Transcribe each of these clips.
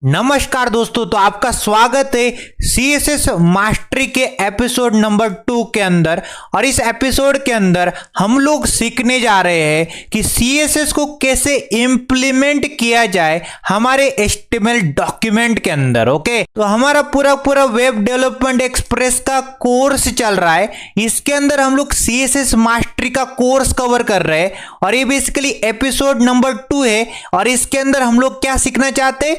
नमस्कार दोस्तों, तो आपका स्वागत है सीएसएस मास्टरी के एपिसोड नंबर 2 के अंदर। और इस एपिसोड के अंदर हम लोग सीखने जा रहे हैं कि सीएसएस को कैसे इंप्लीमेंट किया जाए हमारे एचटीएमएल डॉक्यूमेंट के अंदर। ओके, तो हमारा पूरा वेब डेवलपमेंट एक्सप्रेस का कोर्स चल रहा है। इसके अंदर हम लोग सीएसएस मास्टरी का कोर्स कवर कर रहे हैं और ये बेसिकली एपिसोड नंबर 2 है। और इसके अंदर हम लोग क्या सीखना चाहते हैं,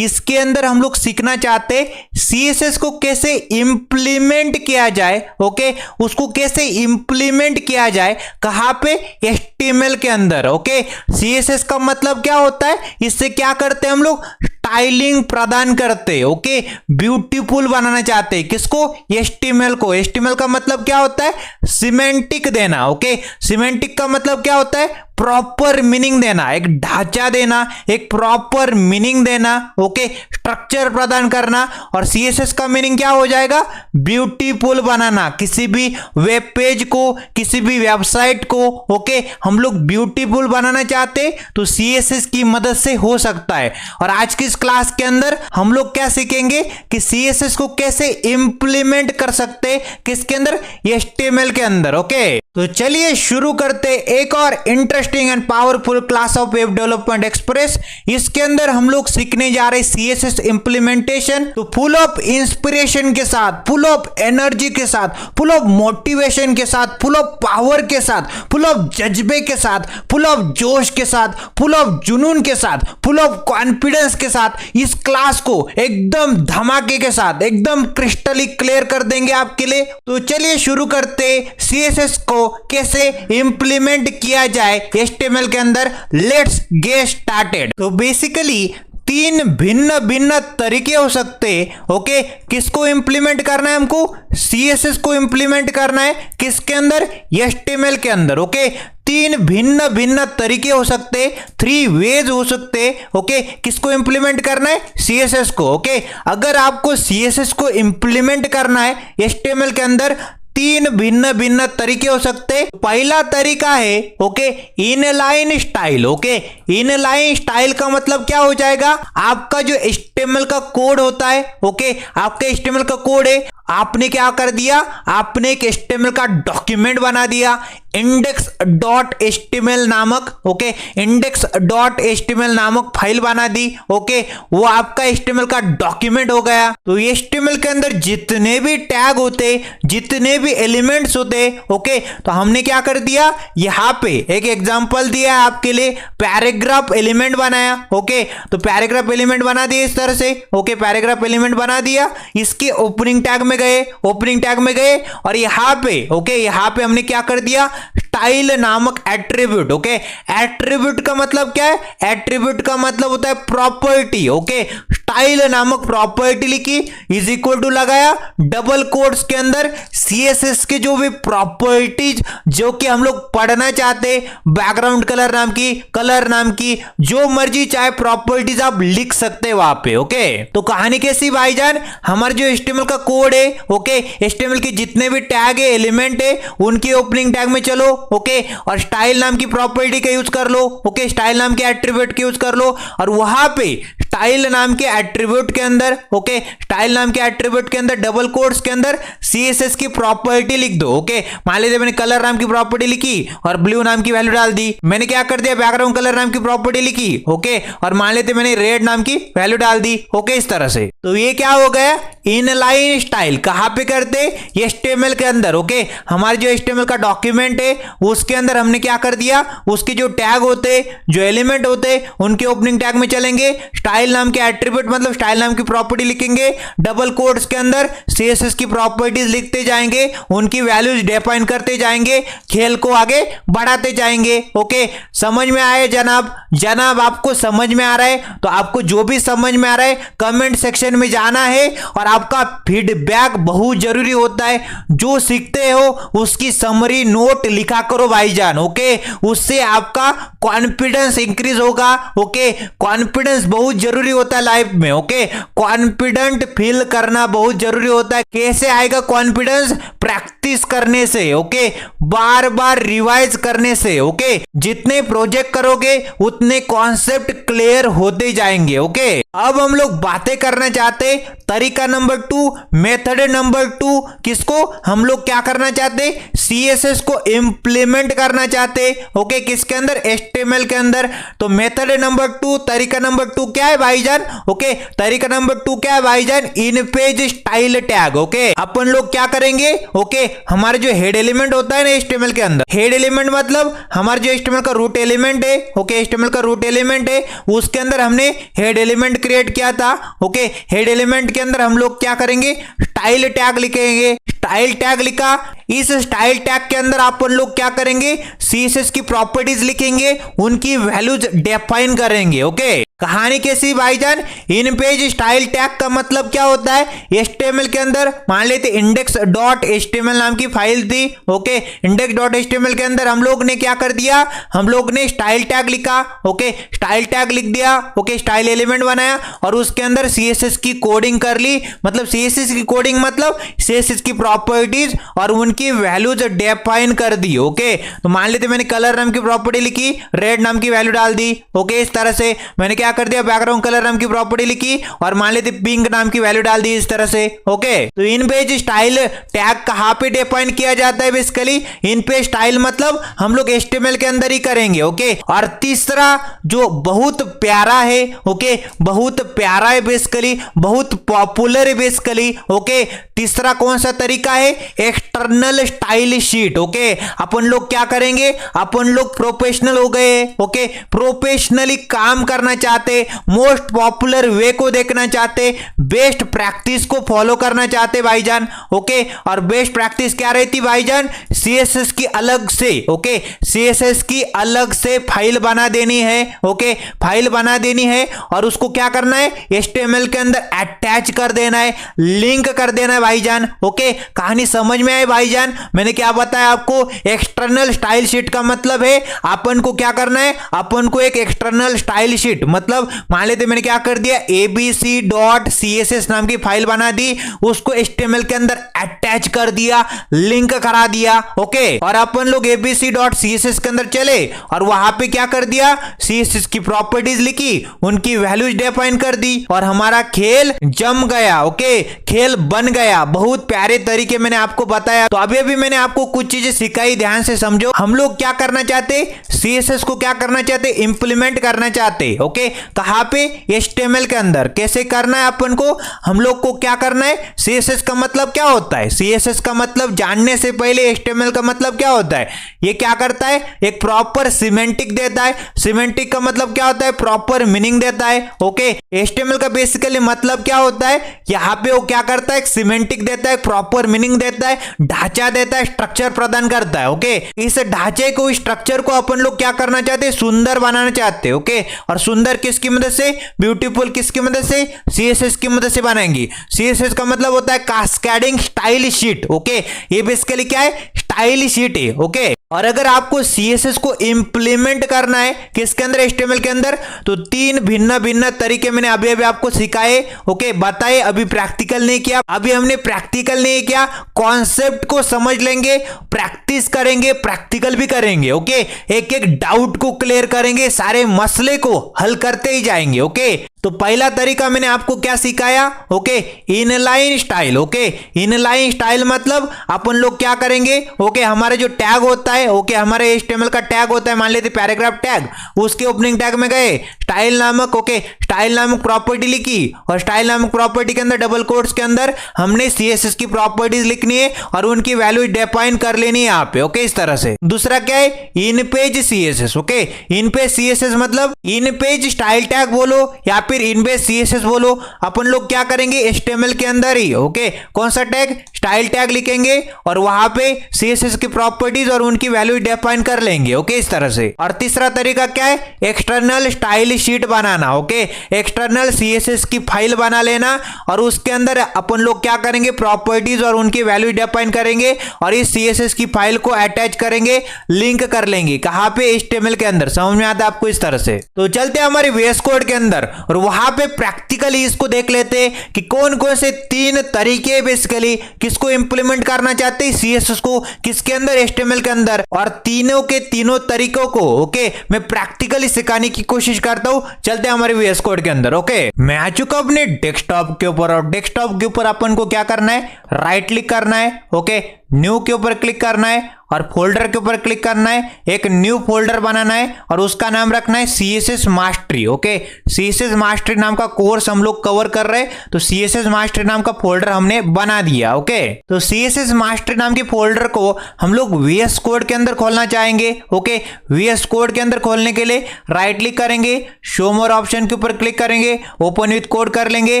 इसके अंदर हम लोग सीखना चाहते सीएसएस को कैसे इंप्लीमेंट किया जाए। ओके, उसको कैसे इंप्लीमेंट किया जाए, कहां पे, एचटीएमएल के अंदर। ओके, सीएसएस का मतलब क्या होता है, इससे क्या करते हैं हम लोग, स्टाइलिंग प्रदान करते। ओके, ब्यूटीफुल बनाना चाहते हैं किसको, एचटीएमएल को। एचटीएमएल का मतलब क्या होता है, सिमेंटिक देना। ओके, सिमेंटिक का मतलब क्या होता है, प्रॉपर मीनिंग देना, एक ढांचा देना, एक प्रॉपर मीनिंग देना। ओके, स्ट्रक्चर प्रदान करना। और सीएसएस का मीनिंग क्या हो जाएगा, ब्यूटीफुल बनाना, किसी भी वेब पेज को, किसी भी वेबसाइट को। ओके, हम लोग ब्यूटीफुल बनाना चाहते तो सीएसएस की मदद से हो सकता है। और आज की इस क्लास के अंदर हम लोग क्या सीखेंगे कि सीएसएस को कैसे इंप्लीमेंट कर सकते, किसके अंदर, एचटीएमएल के अंदर। ओके, तो चलिए शुरू करते एक और interesting and powerful class of web development express. इसके अंदर हम लोग सीखने जा रहे सीएसएस इंप्लीमेंटेशन। तो फुल ऑफ इंस्पिरेशन के साथ, फुल ऑफ एनर्जी के साथ, फुल ऑफ मोटिवेशन के साथ, फुल ऑफ पावर के साथ, फुल ऑफ जज्बे के साथ, फुल ऑफ जोश के साथ, फुल ऑफ जुनून के साथ, फुल ऑफ कॉन्फिडेंस के साथ इस क्लास को एकदम धमाके के साथ, एकदम क्रिस्टली क्लियर कर देंगे आपके लिए। तो चलिए शुरू करते सीएसएस को कैसे इंप्लीमेंट किया जाए एचटीएमएल के अंदर। Let's get started. तो बेसिकली 3 भिन्न भिन्न तरीके हो सकते हैं। ओके, किसको इंप्लीमेंट करना है, हमको सीएसएस को इंप्लीमेंट करना है किसके अंदर, एचटीएमएल के अंदर। ओके, 3 भिन्न भिन्न तरीके हो सकते, 3 वेज हो सकते। ओके, किसको इंप्लीमेंट करना है, सीएसएस को। ओके, अगर आपको सीएसएस को इंप्लीमेंट करना है एचटीएमएल के अंदर, 3 भिन्न भिन्न तरीके हो सकते। पहला तरीका है okay, inline style. Okay, inline style का मतलब क्या हो जाएगा, आपका जो एचटीएमएल का कोड होता है, ओके, आपका एचटीएमएल का कोड है, आपने क्या कर दिया, आपने एक एचटीएमएल का डॉक्यूमेंट बना दिया index.html नामक। ओके, index.html नामक फाइल बना दी। ओके, वो आपका एचटीएमएल का डॉक्यूमेंट हो गया। तो एचटीएमएल के अंदर जितने भी टैग होते, जितने भी एलिमेंट्स होते, ओके, तो हमने क्या कर दिया, यहां पे एक एग्जांपल दिया है आपके लिए, पैराग्राफ एलिमेंट बनाया। ओके, तो पैराग्राफ एलिमेंट बना दिया इस तरह से। ओके, पैराग्राफ एलिमेंट बना दिया, इसके ओपनिंग टैग में गए, ओपनिंग टैग में गए और यहां पे ओके, यहां पे हमने क्या कर दिया, स्टाइल नामक एट्रीब्यूट। ओके, एट्रीब्यूट का मतलब क्या है, एट्रीब्यूट का मतलब होता है प्रॉपर्टी। ओके, स्टाइल नामक प्रॉपर्टी लिखी, इज इक्वल टू लगाया, डबल कोट्स के अंदर सीएसएस के जो भी प्रॉपर्टीज जो कि हम लोग पढ़ना चाहते, बैकग्राउंड कलर नाम की जो मर्जी चाहे प्रॉपर्टीज आप लिख सकते हैं वहां पे। ओके, तो कहानी कैसी भाईजान, हमारे जो एचटीएमएल का कोड है, ओके, एचटीएमएल के जितने भी टैग है, एलिमेंट है, उनके ओपनिंग टैग में चलो। ओके, और स्टाइल नाम की प्रॉपर्टी का यूज कर लो। ओके, स्टाइल नाम के एट्रीब्यूट का यूज कर लो और वहां पे स्टाइल नाम के एट्रीब्यूट के अंदर, ओके, स्टाइल नाम के एट्रीब्यूट के अंदर डबल कोट्स के अंदर सीएसएस की प्रॉपर्टी लिख दो। ओके, मान लीजिए मैंने कलर नाम की प्रॉपर्टी लिखी और ब्लू नाम की वैल्यू डाल दी। मैंने क्या कर दिया, बैकग्राउंड कलर नाम की प्रॉपर्टी लिखी। ओके, और मान लेते मैंने रेड नाम की वैल्यू डाल दी। ओके, इस तरह से। तो ये क्या हो गया, इनलाइन स्टाइल। कहां पे करते, एचटीएमएल के अंदर। ओके, हमारे जो एचटीएमएल का डॉक्यूमेंट है उसके अंदर हमने क्या कर दिया, उसके जो टैग होते, जो एलिमेंट होते, उनके ओपनिंग टैग में चलेंगे, स्टाइल नाम के एट्रीब्यूट मतलब स्टाइल नाम की प्रॉपर्टी लिखेंगे, डबल कोट्स के अंदर सीएसएस की प्रॉपर्टीज लिखते जाएंगे, उनकी वैल्यूज डिफाइन करते जाएंगे, खेल को आगे बढ़ाते जाएंगे। ओके, समझ में आए जनाब? आपको समझ में आ रहा है तो आपको जो भी समझ में आ रहा है कमेंट सेक्शन में जाना है और आपका फीडबैक बहुत जरूरी होता है। जो सीखते हो उसकी समरी नोट लिखा करो भाईजान, ओके। उससे आपका कॉन्फिडेंस इंक्रीज होगा, ओके। कॉन्फिडेंस बहुत जरूरी होता है लाइफ में, ओके। कॉन्फिडेंट फील करना बहुत जरूरी होता है। कैसे आएगा कॉन्फिडेंस? प्रैक्टिस करने से, ओके। बार बार रिवाइज करने से, ओके। जितने प्रोजेक्ट करोगे उतने कॉन्सेप्ट क्लियर होते जाएंगे, ओके। अब हम लोग बातें करना चाहते तरीका नंबर 2, मेथड नंबर 2। किसको हम लोग क्या करना चाहते? सीएसएस को इंप्लीमेंट करना चाहते, ओके। किसके अंदर? एचटीएमएल के अंदर। तो मेथड नंबर 2, तरीका नंबर 2 क्या है भाईजान? ओके, तरीका नंबर 2 क्या है भाईजान? In page style tag, okay. अपन लोग क्या करेंगे? ओके, हमारे जो हेड एलिमेंट होता है ना एचटीएमएल के अंदर, हेड एलिमेंट मतलब हमारे जो एचटीएमएल का रूट एलिमेंट है, ओके। एचटीएमएल का रूट एलिमेंट है, उसके अंदर हमने हेड एलिमेंट क्रिएट किया था, ओके। हेड एलिमेंट के अंदर हम लोग क्या करेंगे? स्टाइल टैग लिखेंगे। स्टाइल टैग लिखा, इस स्टाइल टैग के अंदर अपन लोग क्या करेंगे? सीएसएस की प्रॉपर्टीज लिखेंगे, उनकी वैल्यूज डिफाइन करेंगे, ओके। कहानी कैसी भाईजान? इन पेज स्टाइल टैग का मतलब क्या होता है? एचटीएमएल के अंदर मान लेते index.html नाम की फाइल थी, ओके। index.html के अंदर हम लोग ने क्या कर दिया? हम लोग ने स्टाइल टैग लिखा, ओके। स्टाइल टैग लिख दिया, ओके। स्टाइल एलिमेंट बनाया और उसके अंदर सीएसएस की कोडिंग कर ली। मतलब सीएसएस की कोडिंग मतलब सीएसएस की प्रॉपर्टीज और उनकी वैल्यूज डिफाइन कर दी, ओके। तो मान लेते मैंने कलर नाम की प्रॉपर्टी लिखी, रेड नाम की वैल्यू डाल दी, ओके। इस तरह से मैंने क्या कर दिया? बैकग्राउंड कलर नाम की प्रॉपर्टी लिखी और मान लेते पिंक नाम की वैल्यू डाल दी, इस तरह से, ओके। तो इन पेज स्टाइल टैग कहां पे डिफाइन किया जाता है? बेसिकली इन पेज स्टाइल मतलब हम लोग एचटीएमएल के अंदर ही करेंगे, ओके। और तीसरा जो बहुत प्यारा है, ओके, बहुत प्यारा है, बेसिकली बहुत पॉपुलर है, बेसिकली, ओके। तीसरा कौन सा तरीका है? External style sheet, okay. अपन लोग क्या करेंगे? अपन लोग प्रोफेशनल हो गए, ओके। प्रोफेशनली काम करना चाहते, मोस्ट पॉपुलर वे को देखना चाहते, बेस्ट प्रैक्टिस को फॉलो करना चाहते भाईजान, ओके। और बेस्ट प्रैक्टिस क्या रहती भाईजान? सीएसएस की अलग से, ओके, सीएसएस की अलग से फाइल बना देनी है, ओके। फाइल बना देनी है और उसको क्या करना है? एचटीएमएल के अंदर अटैच कर देना है, लिंक कर देना है भाईजान, ओके। कहानी समझ में आई भाईजान? मैंने क्या बताया आपको? एक्सटर्नल स्टाइल शीट का मतलब है अपन को क्या करना है? अपन को एक एक्सटर्नल स्टाइल शीट मतलब मान लेते मैंने क्या कर दिया? abc.css नाम की फाइल बना दी, उसको एचटीएमएल के अंदर अटैच कर दिया, लिंक करा दिया, ओके। और अपन लोग abc.css के अंदर चले और वहां पे क्या कर दिया? css की प्रॉपर्टीज लिखी, उनकी वैल्यूज डिफाइन कर दी और हमारा खेल जम गया, ओके। खेल बन गया। बहुत प्यारे तरीके मैंने आपको बताया। तो अभी मैंने आपको कुछ चीजें सिखाई, ध्यान से समझो। हम लोग क्या करना चाहते? सीएसएस को क्या करना चाहते? इंप्लीमेंट करना चाहते, ओके। कहां पे? एचटीएमएल के अंदर। कैसे करना है अपन को? हम लोग को क्या करना है? सीएसएस का मतलब क्या होता है? सीएसएस का मतलब जानने से पहले एचटीएमएल का मतलब क्या होता है? ये क्या करता है? एक प्रॉपर सिमेंटिक देता है। सिमेंटिक का मतलब क्या होता है? प्रॉपर मीनिंग देता है, ओके। एचटीएमएल का बेसिकली मतलब क्या होता है? यहां पे वो क्या करता है? एक सिमेंटिक देता है, प्रॉपर मीनिंग देता है, ढांचा देता है, स्ट्रक्चर प्रदान करता है, ओके। इस ढांचे को, स्ट्रक्चर को अपन लोग क्या करना चाहते हैं? सुंदर बनाना चाहते हैं, ओके। और सुंदर किसकी मदद से? ब्यूटीफुल किसकी मदद से? सीएसएस की मदद से बनाएंगे। सीएसएस का मतलब होता है कास्केडिंग स्टाइल शीट, ओके। ये बेसिकली क्या है? स्टाइल शीट है, ओके। और अगर आपको सीएसएस को इंप्लीमेंट करना है किसके अंदर? एचटीएमएल के अंदर, तो 3 भिन्न भिन्न तरीके मैंने अभी आपको सिखाए, ओके, बताए। अभी प्रैक्टिकल नहीं किया, अभी हमने प्रैक्टिकल नहीं किया, कॉन्सेप्ट को समझ लेंगे, प्रैक्टिस करेंगे, प्रैक्टिकल भी करेंगे, ओके। एक एक डाउट को क्लियर करेंगे, सारे मसले को हल करते ही जाएंगे, ओके। तो पहला तरीका मैंने आपको क्या सिखाया? Okay, inline style, okay. Inline style मतलब अपन लोग क्या करेंगे? ओके, हमारे जो टैग होता है, ओके, हमारे HTML का टैग होता है, मान लेते पैराग्राफ टैग, उसके ओपनिंग टैग में गए, स्टाइल नामक, ओके, स्टाइल नामक प्रॉपर्टी लिखी और स्टाइल नामक प्रॉपर्टी के अंदर डबल कोट्स के अंदर हमने CSS की प्रॉपर्टीज लिखनी है और उनकी वैल्यू डिफाइन कर लेनी है यहाँ पे, ओके, इस तरह से। दूसरा क्या है? इन पेज CSS, ओके। इन पेज CSS मतलब इन पेज स्टाइल टैग बोलो या फिर इनबेस सीएसएस बोलो, अपन लोग क्या करेंगे एचटीएमएल के अंदर ही ओके कौन सा टैग स्टाइल टैग लिखेंगे और वहां पे सीएसएस की प्रॉपर्टीज और उनकी वैल्यू डिफाइन कर लेंगे ओके इस तरह से। और तीसरा तरीका क्या है एक्सटर्नल स्टाइल शीट बनाना ओके एक्सटर्नल सीएसएस की फाइल बना लेना और उसके अंदर अपन लोग क्या करेंगे प्रॉपर्टीज और उनकी वैल्यू डिफाइन करेंगे और इस सीएसएस की फाइल को अटैच करेंगे लिंक कर लेंगे कहां पे एचटीएमएल के अंदर। समझ में आता है आपको इस तरह से। तो चलते हैं हमारे VS कोड के अंदर और वहां पे प्रैक्टिकली इसको देख लेते हैं कि कौन कौन से 3 तरीके बेसिकली किसको इंप्लीमेंट करना चाहते हैं सीएसएस को किसके अंदर एचटीएमएल के अंदर, और तीनों के तीनों तरीकों को ओके मैं प्रैक्टिकली सिखाने की कोशिश करता हूं। चलते हैं हमारे VS कोड के अंदर ओके। मैं आ चुका अपने डेस्कटॉप के ऊपर और डेस्कटॉप के ऊपर अपन को क्या करना है राइट क्लिक करना है ओके न्यू के ऊपर क्लिक करना है और फोल्डर के ऊपर क्लिक करना है, एक न्यू फोल्डर बनाना है और उसका नाम रखना है CSS mastery okay. CSS mastery नाम का कोर्स हम लोग कवर कर रहे हैं तो सीएसएस मास्टरी नाम का फोल्डर हमने बना दिया ओके। तो सीएसएस मास्टरी नाम के फोल्डर को हम लोग VS कोड के अंदर खोलना चाहेंगे ओके। VS कोड के अंदर खोलने के लिए राइट क्लिक करेंगे, शो मोर ऑप्शन के ऊपर क्लिक करेंगे, ओपन विथ कोड कर लेंगे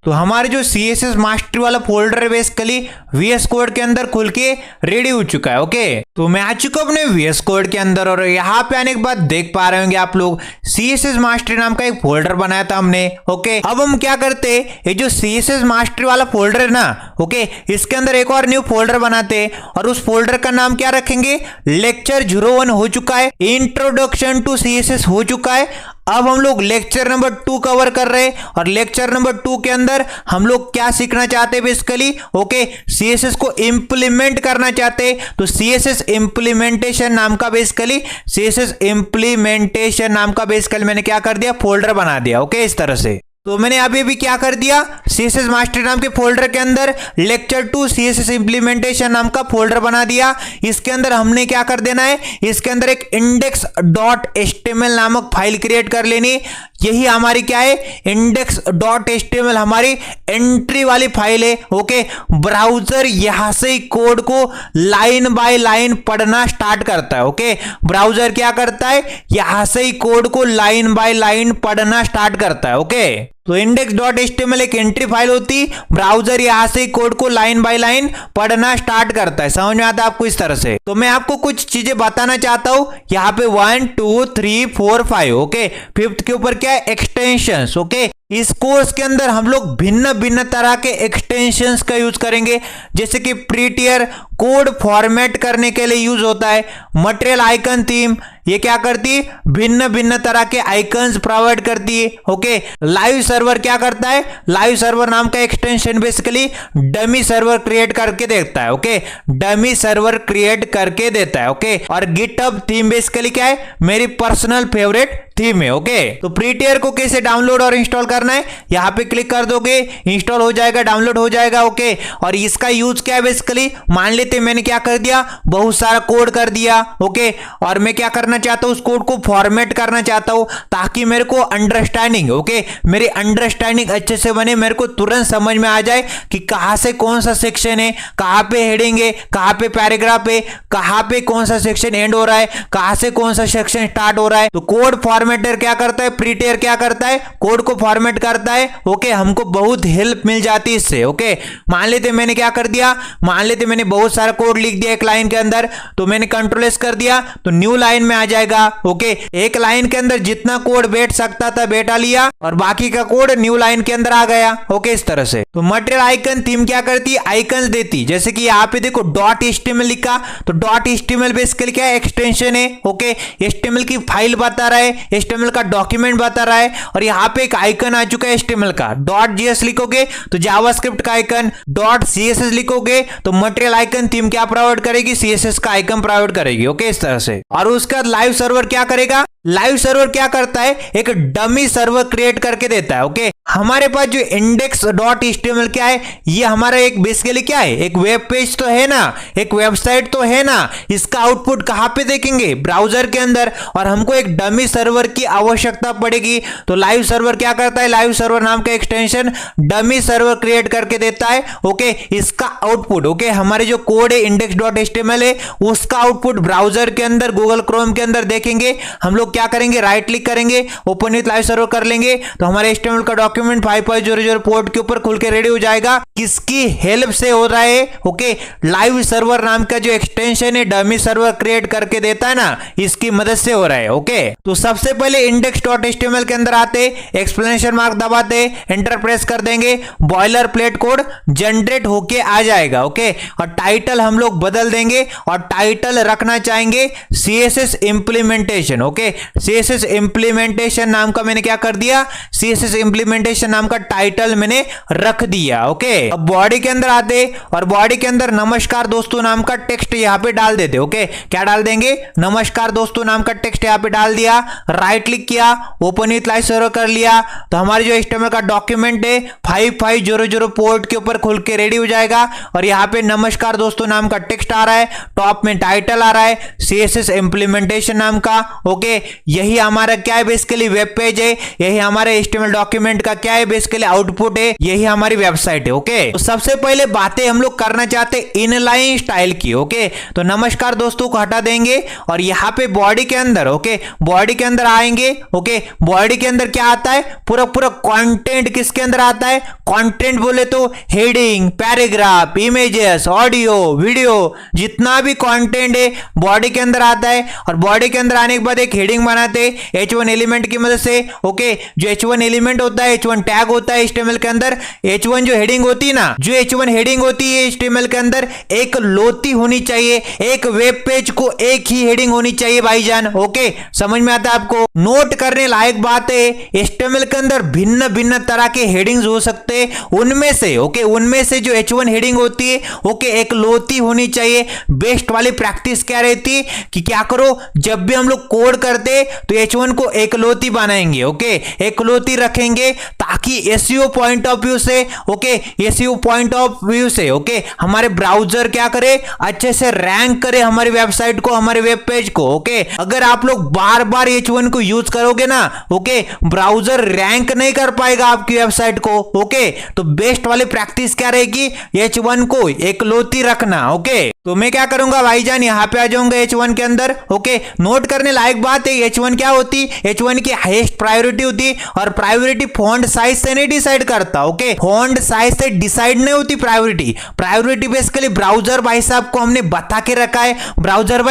तो हमारे जो सीएसएस मास्टरी वाला फोल्डर है बेसिकली VS कोड के अंदर खुल के रेडी हो चुका है ओके। तो मैं आ चुका अपने VS कोड के अंदर और यहाँ पे आने के बाद देख पा रहे होंगे आप लोग सीएसएस मास्टरी नाम का एक फोल्डर बनाया था हमने ओके। अब हम क्या करते ये जो सीएसएस मास्टरी वाला फोल्डर है ना ओके इसके अंदर एक और न्यू फोल्डर बनाते और उस फोल्डर का नाम क्या रखेंगे लेक्चर 01 हो चुका है, इंट्रोडक्शन टू सीएसएस हो चुका है। अब हम लोग लेक्चर नंबर 2 कवर कर रहे हैं और लेक्चर नंबर 2 के अंदर हम लोग क्या सीखना चाहते हैं बेसिकली ओके सीएसएस को इंप्लीमेंट करना चाहते हैं तो सीएसएस इंप्लीमेंटेशन नाम का बेसिकली सीएसएस इंप्लीमेंटेशन नाम का बेसिकली मैंने क्या कर दिया फोल्डर बना दिया ओके इस तरह से। तो मैंने अभी भी क्या कर दिया सीएसएस मास्टरी नाम के फोल्डर के अंदर लेक्चर 2 सीएसएस इंप्लीमेंटेशन नाम का फोल्डर बना दिया। इसके अंदर हमने क्या कर देना है इसके अंदर एक index.html नामक फाइल क्रिएट कर लेनी। यही हमारी क्या है index.html हमारी एंट्री वाली फाइल है ओके। ब्राउजर यहां से ही कोड को लाइन बाय लाइन पढ़ना स्टार्ट करता है ओके। ब्राउजर क्या करता है यहां से ही कोड को लाइन बाय लाइन पढ़ना स्टार्ट करता है ओके। तो index.html एक एंट्री फाइल होती, ब्राउजर यहां से कोड को लाइन बाय लाइन पढ़ना स्टार्ट करता है। समझ में आता है आपको इस तरह से। तो मैं आपको कुछ चीजें बताना चाहता हूं यहाँ पे 1 2 3 4 5 ओके। 5th के ऊपर क्या है एक्सटेंशंस ओके। इस कोर्स के अंदर हम लोग भिन्न भिन्न तरह के एक्सटेंशंस का यूज करेंगे जैसे कि प्रीटियर कोड फॉर्मेट करने के लिए यूज होता है, मटेरियल आइकन थीम ये क्या करती है भिन्न भिन्न तरह के आइकन्स प्रोवाइड करती है ओके। लाइव सर्वर क्या करता है लाइव सर्वर नाम का extension basically dummy server create करके देता है ओके। डमी सर्वर क्रिएट करके देता है ओके। और गिटहब थीम बेसिकली क्या है मेरी पर्सनल फेवरेट थीम है ओके। तो प्रीटियर को कैसे डाउनलोड और इंस्टॉल करना है यहाँ पे क्लिक कर दोगे इंस्टॉल हो जाएगा डाउनलोड हो जाएगा ओके। और इसका यूज क्या है बेसिकली मान लेते मैंने क्या कर दिया बहुत सारा कोड कर दिया ओके और मैं क्या करना चाहता हूं उस कोड को फॉर्मेट करना चाहता हूं ताकि मेरे को अंडरस्टैंडिंग ओके मेरी अंडरस्टैंडिंग अच्छे से बने, मेरे को तुरंत समझ में आ जाए कि कहां से कौन सा सेक्शन है, कहां पे हेडिंग है, कहां पे पैराग्राफ है, कहां पे कौन सा सेक्शन एंड हो रहा है, कहां से कौन सा सेक्शन स्टार्ट हो रहा है। तो कोड फॉर्मेटर क्या करता है प्रीटियर क्या करता है कोड को फॉर्मेट करता है ओके। हमको बहुत हेल्प मिल जाती है इससे ओके। मान लेते मैंने क्या कर दिया मान लेते मैंने बहुत सारा कोड लिख दिया एक लाइन के अंदर तो मैंने कंट्रोल एस कर दिया तो न्यू लाइन में आ जाएगा ओके। एक लाइन के अंदर जितना कोड बैठ सकता था बैठा लिया और बाकी का कोड न्यू लाइन के अंदर आ गया ओके इस तरह से। तो मटेरियल आइकन थीम क्या करती है आइकन्स देती जैसे कि यहाँ पे देखो .html लिखा तो .html बेसिकली क्या एक्सटेंशन है ओके। HTML की फाइल बता रहा है, HTML का डॉक्यूमेंट बता रहा है और यहाँ पे एक आइकन आ चुका है HTML का। .js लिखोगे तो जावास्क्रिप्ट का आइकन, .css लिखोगे तो मटेरियल आइकन थीम क्या प्रोवाइड करेगी CSS का आइकन प्रोवाइड करेगी ओके इस तरह से। और उसके बाद लाइव सर्वर क्या करेगा लाइव सर्वर क्या करता है एक डमी सर्वर क्रिएट करके देता है ओके। हमारे पास जो index.html क्या है ये हमारा एक बेसिकली क्या है एक वेब पेज तो है ना, एक वेबसाइट तो है ना। इसका आउटपुट कहां पे देखेंगे ब्राउजर के अंदर और हमको एक डमी सर्वर की आवश्यकता पड़ेगी। तो लाइव सर्वर क्या करता है लाइव सर्वर नाम का एक्सटेंशन डमी सर्वर क्रिएट करके देता है ओके। इसका आउटपुट ओके हमारे जो कोड है index.html है उसका आउटपुट ब्राउजर के अंदर गूगल क्रोम के अंदर देखेंगे हम लोग क्या करेंगे, राइट क्लिक करेंगे, ओपन विथ लाइव सर्वर कर लेंगे तो हमारे HTML का डॉक्यूमेंट 5500 पोर्ट के ऊपर खुल के रेडी हो जाएगा। किसकी हेल्प से हो रहा है, ओके, लाइव सर्वर नाम का जो एक्सटेंशन है डमी सर्वर क्रिएट करके देता है ना, इसकी मदद से हो रहा है। ओके, तो सबसे पहले index.html के अंदर आते, एक्सप्लेनेशन मार्क दबाते, एंटर प्रेस कर देंगे, बॉयलर प्लेट कोड जनरेट होके आ जाएगा। ओके, और टाइटल हम लोग बदल देंगे और टाइटल रखना चाहेंगे CSS implementation. Okay, CSS implementation नाम का मैंने क्या कर दिया, CSS इंप्लीमेंटेशन नाम का टाइटल मैंने रख दिया। ओके, अब बॉडी के अंदर आते और बॉडी के अंदर नमस्कार दोस्तों नाम का टेक्स्ट यहां पे डाल देते। ओके, क्या डाल देंगे, नमस्कार दोस्तों नाम का टेक्स्ट यहां पे डाल दिया, राइट क्लिक किया, ओपन विथ लाइव सर्वर कर लिया तो हमारे जो HTML का डॉक्यूमेंट है 5500 पोर्ट के ऊपर खुल के रेडी हो जाएगा। और यहां पे नमस्कार दोस्तों नाम का टेक्स्ट आ रहा है, टॉप में टाइटल आ रहा है CSS इंप्लीमेंटेशन नाम का। ओके, यही हमारा क्या है, बेसिकली वेब पेज है, यही हमारे HTML डॉक्यूमेंट का क्या है, बेसिकली आउटपुट है, यही हमारी वेबसाइट है। ओके, तो सबसे पहले बातें हम लोग करना चाहते इनलाइन स्टाइल की। ओके, तो नमस्कार दोस्तों को हटा देंगे और यहां पे बॉडी के अंदर, ओके, बॉडी के अंदर आएंगे। ओके, बॉडी के अंदर क्या आता है, पूरा पूरा कंटेंट किसके अंदर आता है, कंटेंट बोले तो heading, paragraph, images, audio, video, जितना भी कंटेंट है बॉडी के अंदर आता है। और बॉडी के अंदर आने के बाद एक हेडिंग बनाते H1 एलिमेंट की मदद से। ओके, जो H1 एलिमेंट होता है, H1 टैग होता है HTML के अंदर, H1 जो हेडिंग होती है ना, जो H1 हेडिंग होती है HTML के अंदर एक लोती होनी चाहिए, एक वेब पेज को एक ही हेडिंग होनी चाहिए भाईजान। ओके, समझ में आता है आपको। नोट करने लायक बात है, HTML के अंदर भिन्न भिन्न तरह के हेडिंग्स हो सकते हैं, उनमें से ओके, उनमें से जो H1 हेडिंग होती है ओके एक लोती होनी चाहिए। बेस्ट वाली प्रैक्टिस क्या रहती है कि क्या करो, जब भी हम लोग कोड करते तो H1 को एक लोती बनाएंगे। ओके, एक लोती रखेंगे ताकि SEO पॉइंट ऑफ व्यू से, okay, SEO point of view से ओके हमारे ब्राउजर क्या करे, अच्छे से रैंक करे हमारी वेबसाइट को, हमारे वेब पेज को। ओके, अगर आप लोग बार बार H1 को यूज करोगे ना, ओके, ब्राउजर रैंक नहीं कर पाएगा आपकी वेबसाइट को। ओके, तो बेस्ट वाली प्रैक्टिस क्या रहेगी, H1 को एक लोती रखना। ओके, तो मैं क्या करूंगा भाईजान, यहां पे आ जाऊंगा H1 के अंदर। ओके, नोट करने लायक बात है, H1 क्या होती, H1 की हाईएस्ट प्रायोरिटी होती और प्रायोरिटी फॉन्ट साइज से नहीं डिसाइड करता। ओके, फॉन्ट साइज से डिसाइड नहीं होती प्रायोरिटी। प्रायोरिटी बेसिकली ब्राउजर भाई साहब को हमने बता के रखा है, ब्राउजर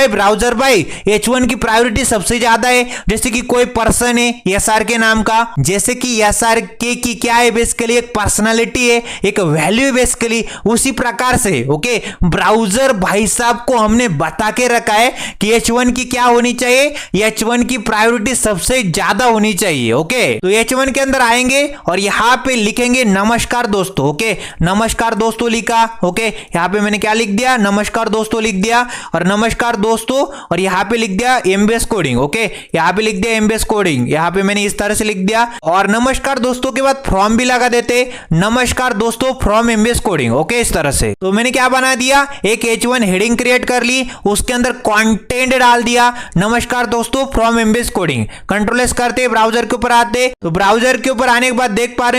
भाई H1 की प्रायोरिटी सबसे ज्यादा है। जैसे कि कोई पर्सन है SRK नाम का, जैसे कि SRK की क्या है, बेसिकली एक पर्सनालिटी है, एक वैल्यू है बेसिकली। उसी प्रकार से ओके ब्राउजर भाई साहब को हमने बता के रखा है कि H1 की क्या होनी चाहिए, H1 की प्रायोरिटी सबसे ज्यादा होनी चाहिए। ओके, तो H1 के अंदर आएंगे और यहां पे लिखेंगे नमस्कार दोस्तों। ओके, नमस्कार दोस्तों लिखा। ओके, यहां पे मैंने क्या लिख दिया, नमस्कार दोस्तों लिख दिया और नमस्कार दोस्तों और यहां पे लिख दिया एमबीएस कोडिंग। ओके, यहां पे लिख दिया एमबीएस कोडिंग, यहां पे मैंने इस तरह से लिख दिया और नमस्कार दोस्तों के बाद फ्रॉम भी लगा देते, नमस्कार दोस्तों फ्रॉम एमबीएस कोडिंग। ओके, इस तरह से। तो मैंने क्या बना दिया, एक H1 हेडिंग क्रिएट कर ली, उसके अंदर कंटेंट डाल दिया, नमस्कार दोस्तों from MBS coding. Control S करते ब्राउजर के ऊपर आते, तो ब्राउजर के ऊपर आने के बाद देख पा रहे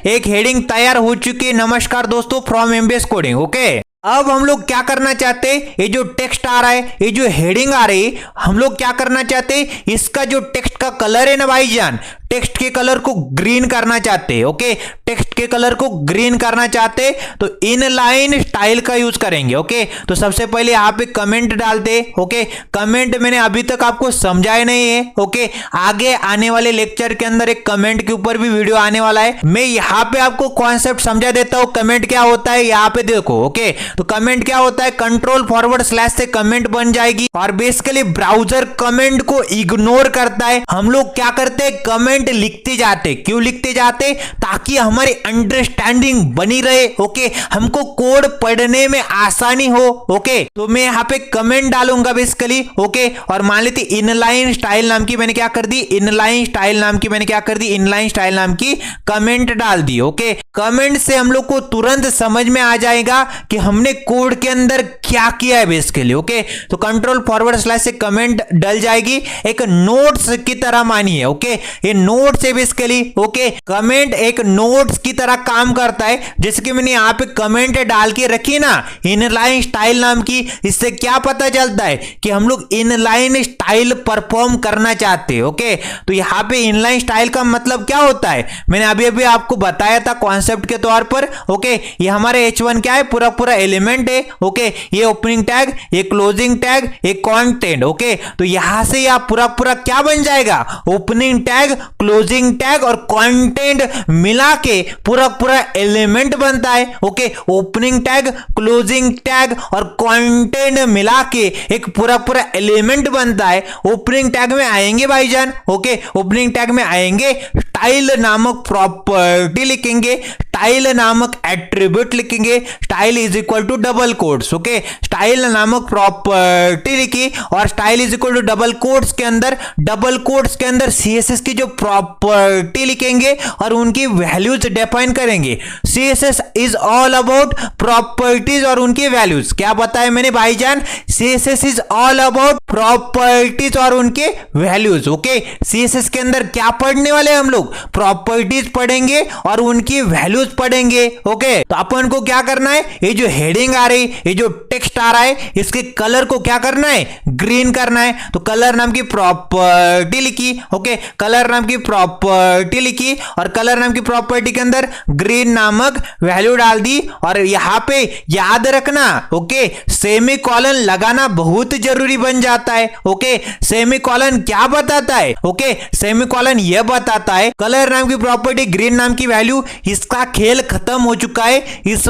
एक हेडिंग तैयार हो चुकी है, नमस्कार दोस्तों फ्रॉम एमबीएस कोडिंग। ओके, अब हम लोग क्या करना चाहते हैं, ये जो टेक्स्ट आ रहा है, ये जो हेडिंग आ रही है, हम लोग क्या करना चाहते हैं, इसका जो टेक्स्ट का कलर है ना भाईजान, टेक्स्ट के कलर को ग्रीन करना चाहते हैं। ओके, टेक्स्ट के कलर को ग्रीन करना चाहते तो इनलाइन स्टाइल का यूज करेंगे। ओके, तो सबसे पहले यहां पे कमेंट डालते। ओके, कमेंट मैंने अभी तक आपको समझाया नहीं है। ओके, आगे आने वाले लेक्चर के अंदर एक कमेंट के ऊपर भी वीडियो आने वाला है, मैं यहां पे आपको कॉन्सेप्ट समझा देता हूं। कमेंट क्या होता है यहां पे देखो। ओके, तो कमेंट क्या होता है, कंट्रोल// से कमेंट बन जाएगी और बेसिकली ब्राउजर कमेंट को इग्नोर करता है। हम लोग क्या करते हैं, कमेंट लिखते जाते। क्यों लिखते जाते, ताकि हमारी अंडरस्टैंडिंग बनी रहे। ओके, हमको कोड पढ़ने में आसानी हो। ओके, तो मैं यहाँ पे कमेंट डालूंगा बेसिकली। ओके, और मान लेते इनलाइन स्टाइल नाम की मैंने क्या कर दी, इनलाइन स्टाइल नाम की मैंने क्या कर दी, इनलाइन स्टाइल नाम की कमेंट डाल दी। ओके, कमेंट से हम लोग को तुरंत समझ में आ जाएगा कि हमने कोड के अंदर क्या किया है बेसिकली। ओके, तो कंट्रोल फॉरवर्ड स्लैश से कमेंट डल जाएगी, एक नोट्स की तरह मानिए। ओके, ये नोट्स है बेसिकली। ओके, कमेंट एक नोट्स की तरह काम करता है। जैसे कि मैंने यहाँ पे कमेंट डाल के रखी ना इनलाइन स्टाइल नाम की, इससे क्या पता चलता है कि हम लोग इनलाइन स्टाइल परफॉर्म करना चाहते हैं। ओके, तो यहाँ पे इनलाइन स्टाइल का मतलब क्या होता है मैंने अभी अभी आपको बताया था कॉन्सेप्ट के तौर पर। ओके, ये हमारे H1 क्या है, पूरा पूरा एलिमेंट है। ओके, ये ओपनिंग टैग, ये क्लोजिंग टैग, ये कंटेंट। ओके, तो यहां से यह पूरा पूरा क्या बन जाएगा, ओपनिंग टैग, क्लोजिंग टैग और कंटेंट मिला के पूरा पूरा एलिमेंट बनता है। Okay, opening tag, closing tag और कंटेंट मिला के एक पूरा पूरा एलिमेंट बनता है। ओपनिंग टैग में आएंगे भाईजान। ओके, ओपनिंग टैग में आएंगे, स्टाइल नामक प्रॉपर्टी लिखेंगे, स्टाइल नामक एट्रीब्यूट लिखेंगे, style is equal to double quotes. Okay, style नामक प्रॉपर्टी लिखी और style is equal to double quotes के अंदर सीएसएस की जो प्रॉपर्टी लिखेंगे और उनकी वैल्यूज डिफाइन करेंगे। CSS is all about properties और उनकी वैल्यूज। क्या बताया मैंने भाईजान, CSS is all about properties और उनके वैल्यूज। ओके, सीएसएस के अंदर क्या पढ़ने वाले हम लोग, प्रॉपर्टीज पढ़ेंगे और उनकी वैल्यूज पढ़ेंगे। ओके, तो अपन को क्या करना है, ये जो हेडिंग आ रही, ये जो टेक्स्ट आ रहा है, इसके कलर को क्या करना है, ग्रीन करना है। तो कलर नाम की प्रॉपर्टी लिखी। ओके, कलर नाम की प्रॉपर्टी लिखी और कलर नाम की प्रॉपर्टी के अंदर ग्रीन नामक वैल्यू डाल दी। और यहां पे याद रखना, ओके, सेमीकोलन लगाना बहुत जरूरी बन जाता है। ओके, सेमीकोलन क्या बताता है, ओके, सेमीकोलन यह बताता है कलर नाम की प्रॉपर्टी, ग्रीन नाम की वैल्यू, इसका खेल खत्म हो चुका है। इस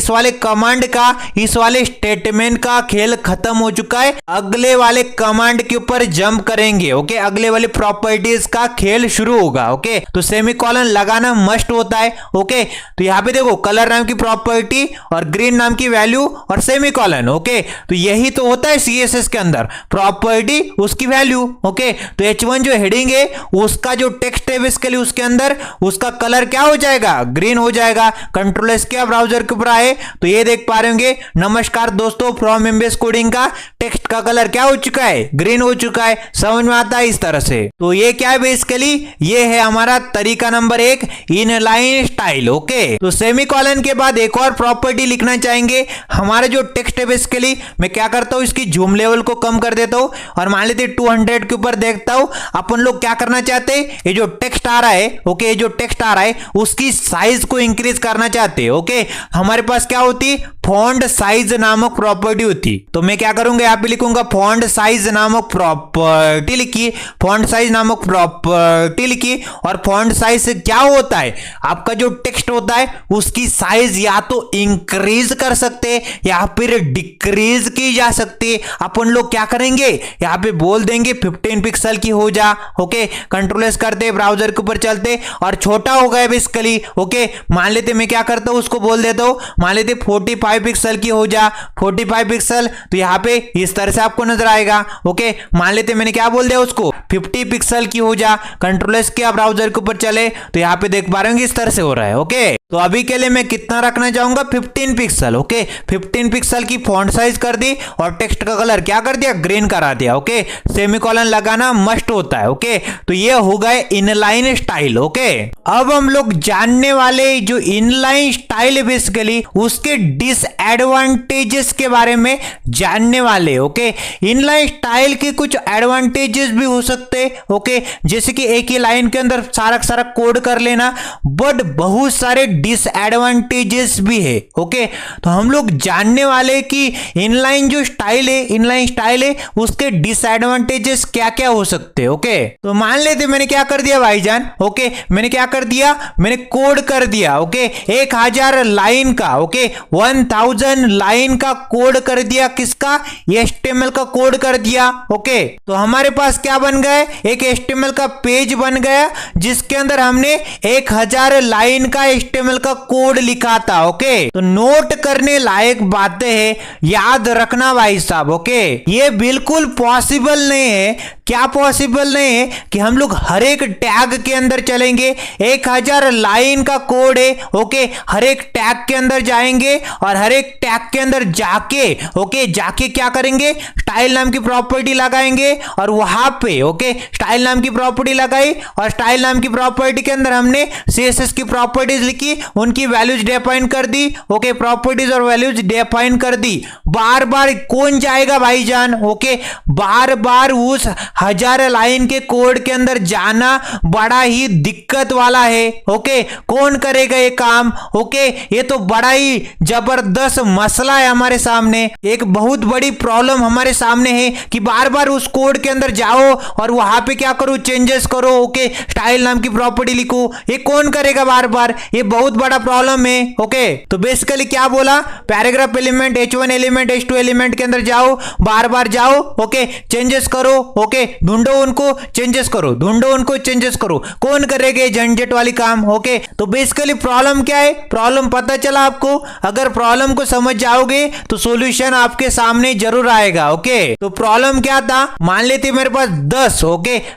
वाले कमांड का, इस वाले स्टेटमेंट का खेल खत्म हो चुका है। अगले वाले कमांड के ऊपर जंप करेंगे। ओके, अगले वाले प्रॉपर्टीज का खेल शुरू होगा। ओके, तो सेमीकोलन लगाना मस्ट होता है। ओके, तो यहां पे देखो कलर नाम की प्रॉपर्टी और ग्रीन नाम की वैल्यू और सेमीकोलन। ओके, तो यही तो होता है सीएसएस के अंदर, प्रॉपर्टी उसकी वैल्यू। ओके, तो H1 जो हेडिंग है उसका जो टेक्स्ट है बेसिकली उसके अंदर उसका कलर क्या हो जाएगा, ग्रीन हो जाएगा। कंट्रोल एस किया, ब्राउजर के ऊपर आए तो ये देख पा रहे होंगे, नमस्कार दोस्तों, फ्रॉम एमबीएस कोडिंग का टेक्स्ट का कलर क्या हो चुका है, ग्रीन हो चुका है। समझ में आता है इस तरह से। तो ये क्या है बेसिकली, ये है हमारा तरीका नंबर 1, इनलाइन स्टाइल। ओके, तो सेमीकोलन के बाद एक और प्रॉपर्टी लिखना चाहेंगे। हमारा जो टेक्स्ट है बेसिकली मैं क्या करता हूं, इसकी जूम लेवल को कम कर देता हूं और मान लेते 200 के ऊपर देखता हूं। अपन लोग क्या करना चाहते हैं, ये जो टेक्स्ट आ रहा है, ओके, ये जो टेक्स्ट आ रहा है उसकी साइज को इंक्रीज करना चाहते हैं। ओके, हमारे पास क्या होती, फॉन्ट साइज नामक प्रॉपर्टी होती। तो मैं क्या करूंगा, यहां पे लिखूंगा फॉन्ट साइज नामक प्रॉपर्टी लिखी, फॉन्ट साइज नामक प्रॉपर्टी लिखी। और फॉन्ट साइज से क्या होता है, आपका जो टेक्स्ट होता है उसकी साइज या तो इंक्रीज कर सकते हैं या फिर डिक्रीज की जा सकती है। अपन लोग क्या करेंगे, यहां पे बोल देंगे 15 पिक्सल की हो जा। ओके, कंट्रोल एस करते, ब्राउजर के ऊपर चलते और छोटा हो गया बेसिकली। ओके, मान लेते मैं क्या करता हूं, उसको बोल देता हूं, मान लेते 45 पिक्सल की हो जा, 45 पिक्सल। तो यहां पे इस तरह से आपको नजर आएगा। ओके, मान लेते मैंने क्या बोल दिया उसको, 50 पिक्सल की हो जा। कंट्रोल एस किया, ब्राउजर के ऊपर चले तो यहां पे देख पा रहे होंगे इस तरह से हो रहा है। ओके, तो अभी के लिए मैं कितना रखना चाहूंगा, 15 पिक्सल। ओके, 15 पिक्सल की फॉन्ट साइज कर दी और टेक्स्ट का कलर क्या कर दिया, ग्रीन करा दिया। ओके, सेमीकोलन लगाना मस्ट होता है। ओके, तो ये हो गए इनलाइन स्टाइल। ओके, अब हम लोग जानने वाले जो इनलाइन स्टाइल है बेसिकली उसके डिसएडवांटेजेस के बारे में जानने वाले। ओके, इनलाइन स्टाइल के कुछ एडवांटेजेस भी हो सकते हैं। ओके, जैसे कि एक ही लाइन के अंदर सारा कोड कर लेना, बट बहुत सारे डिसएडवांटेजेस भी है। ओके, तो हम लोग जानने वाले कि इनलाइन जो स्टाइल है, इनलाइन स्टाइल है उसके डिसएडवांटेजेस क्या क्या हो सकते हैं। ओके, तो मान लेते मैंने क्या कर दिया भाईजान, ओके, मैंने क्या कर दिया, मैंने कोड कर दिया। ओके, 1000 लाइन का, ओके, 1000 लाइन का कोड कर दिया, किसका, HTML का कोड कर दिया। ओके, तो हमारे पास क्या बन गया, एक HTML का पेज बन गया जिसके अंदर हमने 1000 लाइन का HTML HTML का कोड लिखा था। ओके, तो नोट करने लायक बातें हैं, याद रखना भाई साहब। ओके, ये बिल्कुल पॉसिबल नहीं है। क्या पॉसिबल नहीं है कि हम लोग हर एक टैग के अंदर चलेंगे। 1000 लाइन का कोड है। ओके, हर एक टैग के अंदर जाएंगे और हर एक टैग के अंदर जाके क्या करेंगे, स्टाइल नाम की प्रॉपर्टी लगाएंगे और वहां पे स्टाइल नाम की प्रॉपर्टी लगाई और स्टाइल नाम की प्रॉपर्टी के अंदर हमने CSS की प्रॉपर्टीज लिखी, उनकी वैल्यूज डिफाइन कर दी। ओके, प्रॉपर्टीज और वैल्यूज डिफाइन कर दी। बार बार कौन जाएगा भाईजान? ओके, बार बार उस 1000 लाइन के कोड के अंदर जाना बड़ा ही दिक्कत वाला है। ओके, कौन करेगा ये काम? ओके, ये तो बड़ा ही जबरदस्त मसला है हमारे सामने। एक बहुत बड़ी प्रॉब्लम हमारे सामने है कि बार बार उस कोड के अंदर जाओ और वहां पे क्या करो, चेंजेस करो। ओके, स्टाइल नाम की प्रॉपर्टी लिखो। ये कौन करेगा बार बार? ये बहुत बड़ा प्रॉब्लम है। ओके, तो बेसिकली क्या बोला, paragraph element, H1 element, H2 element के अंदर जाओ, बार बार जाओ। ओके, चेंजेस करो। ओके, ढूंढो उनको, चेंजेस करो, ढूंढो उनको, चेंजेस करो। कौन करेगा झंझट वाली काम? ओके, तो बेसिकली प्रॉब्लम क्या है? प्रॉब्लम पता चला आपको? अगर प्रॉब्लम को समझ जाओगे तो सॉल्यूशन आपके सामने जरूर आएगा। ओके, तो प्रॉब्लम क्या था? मान लेते मेरे पास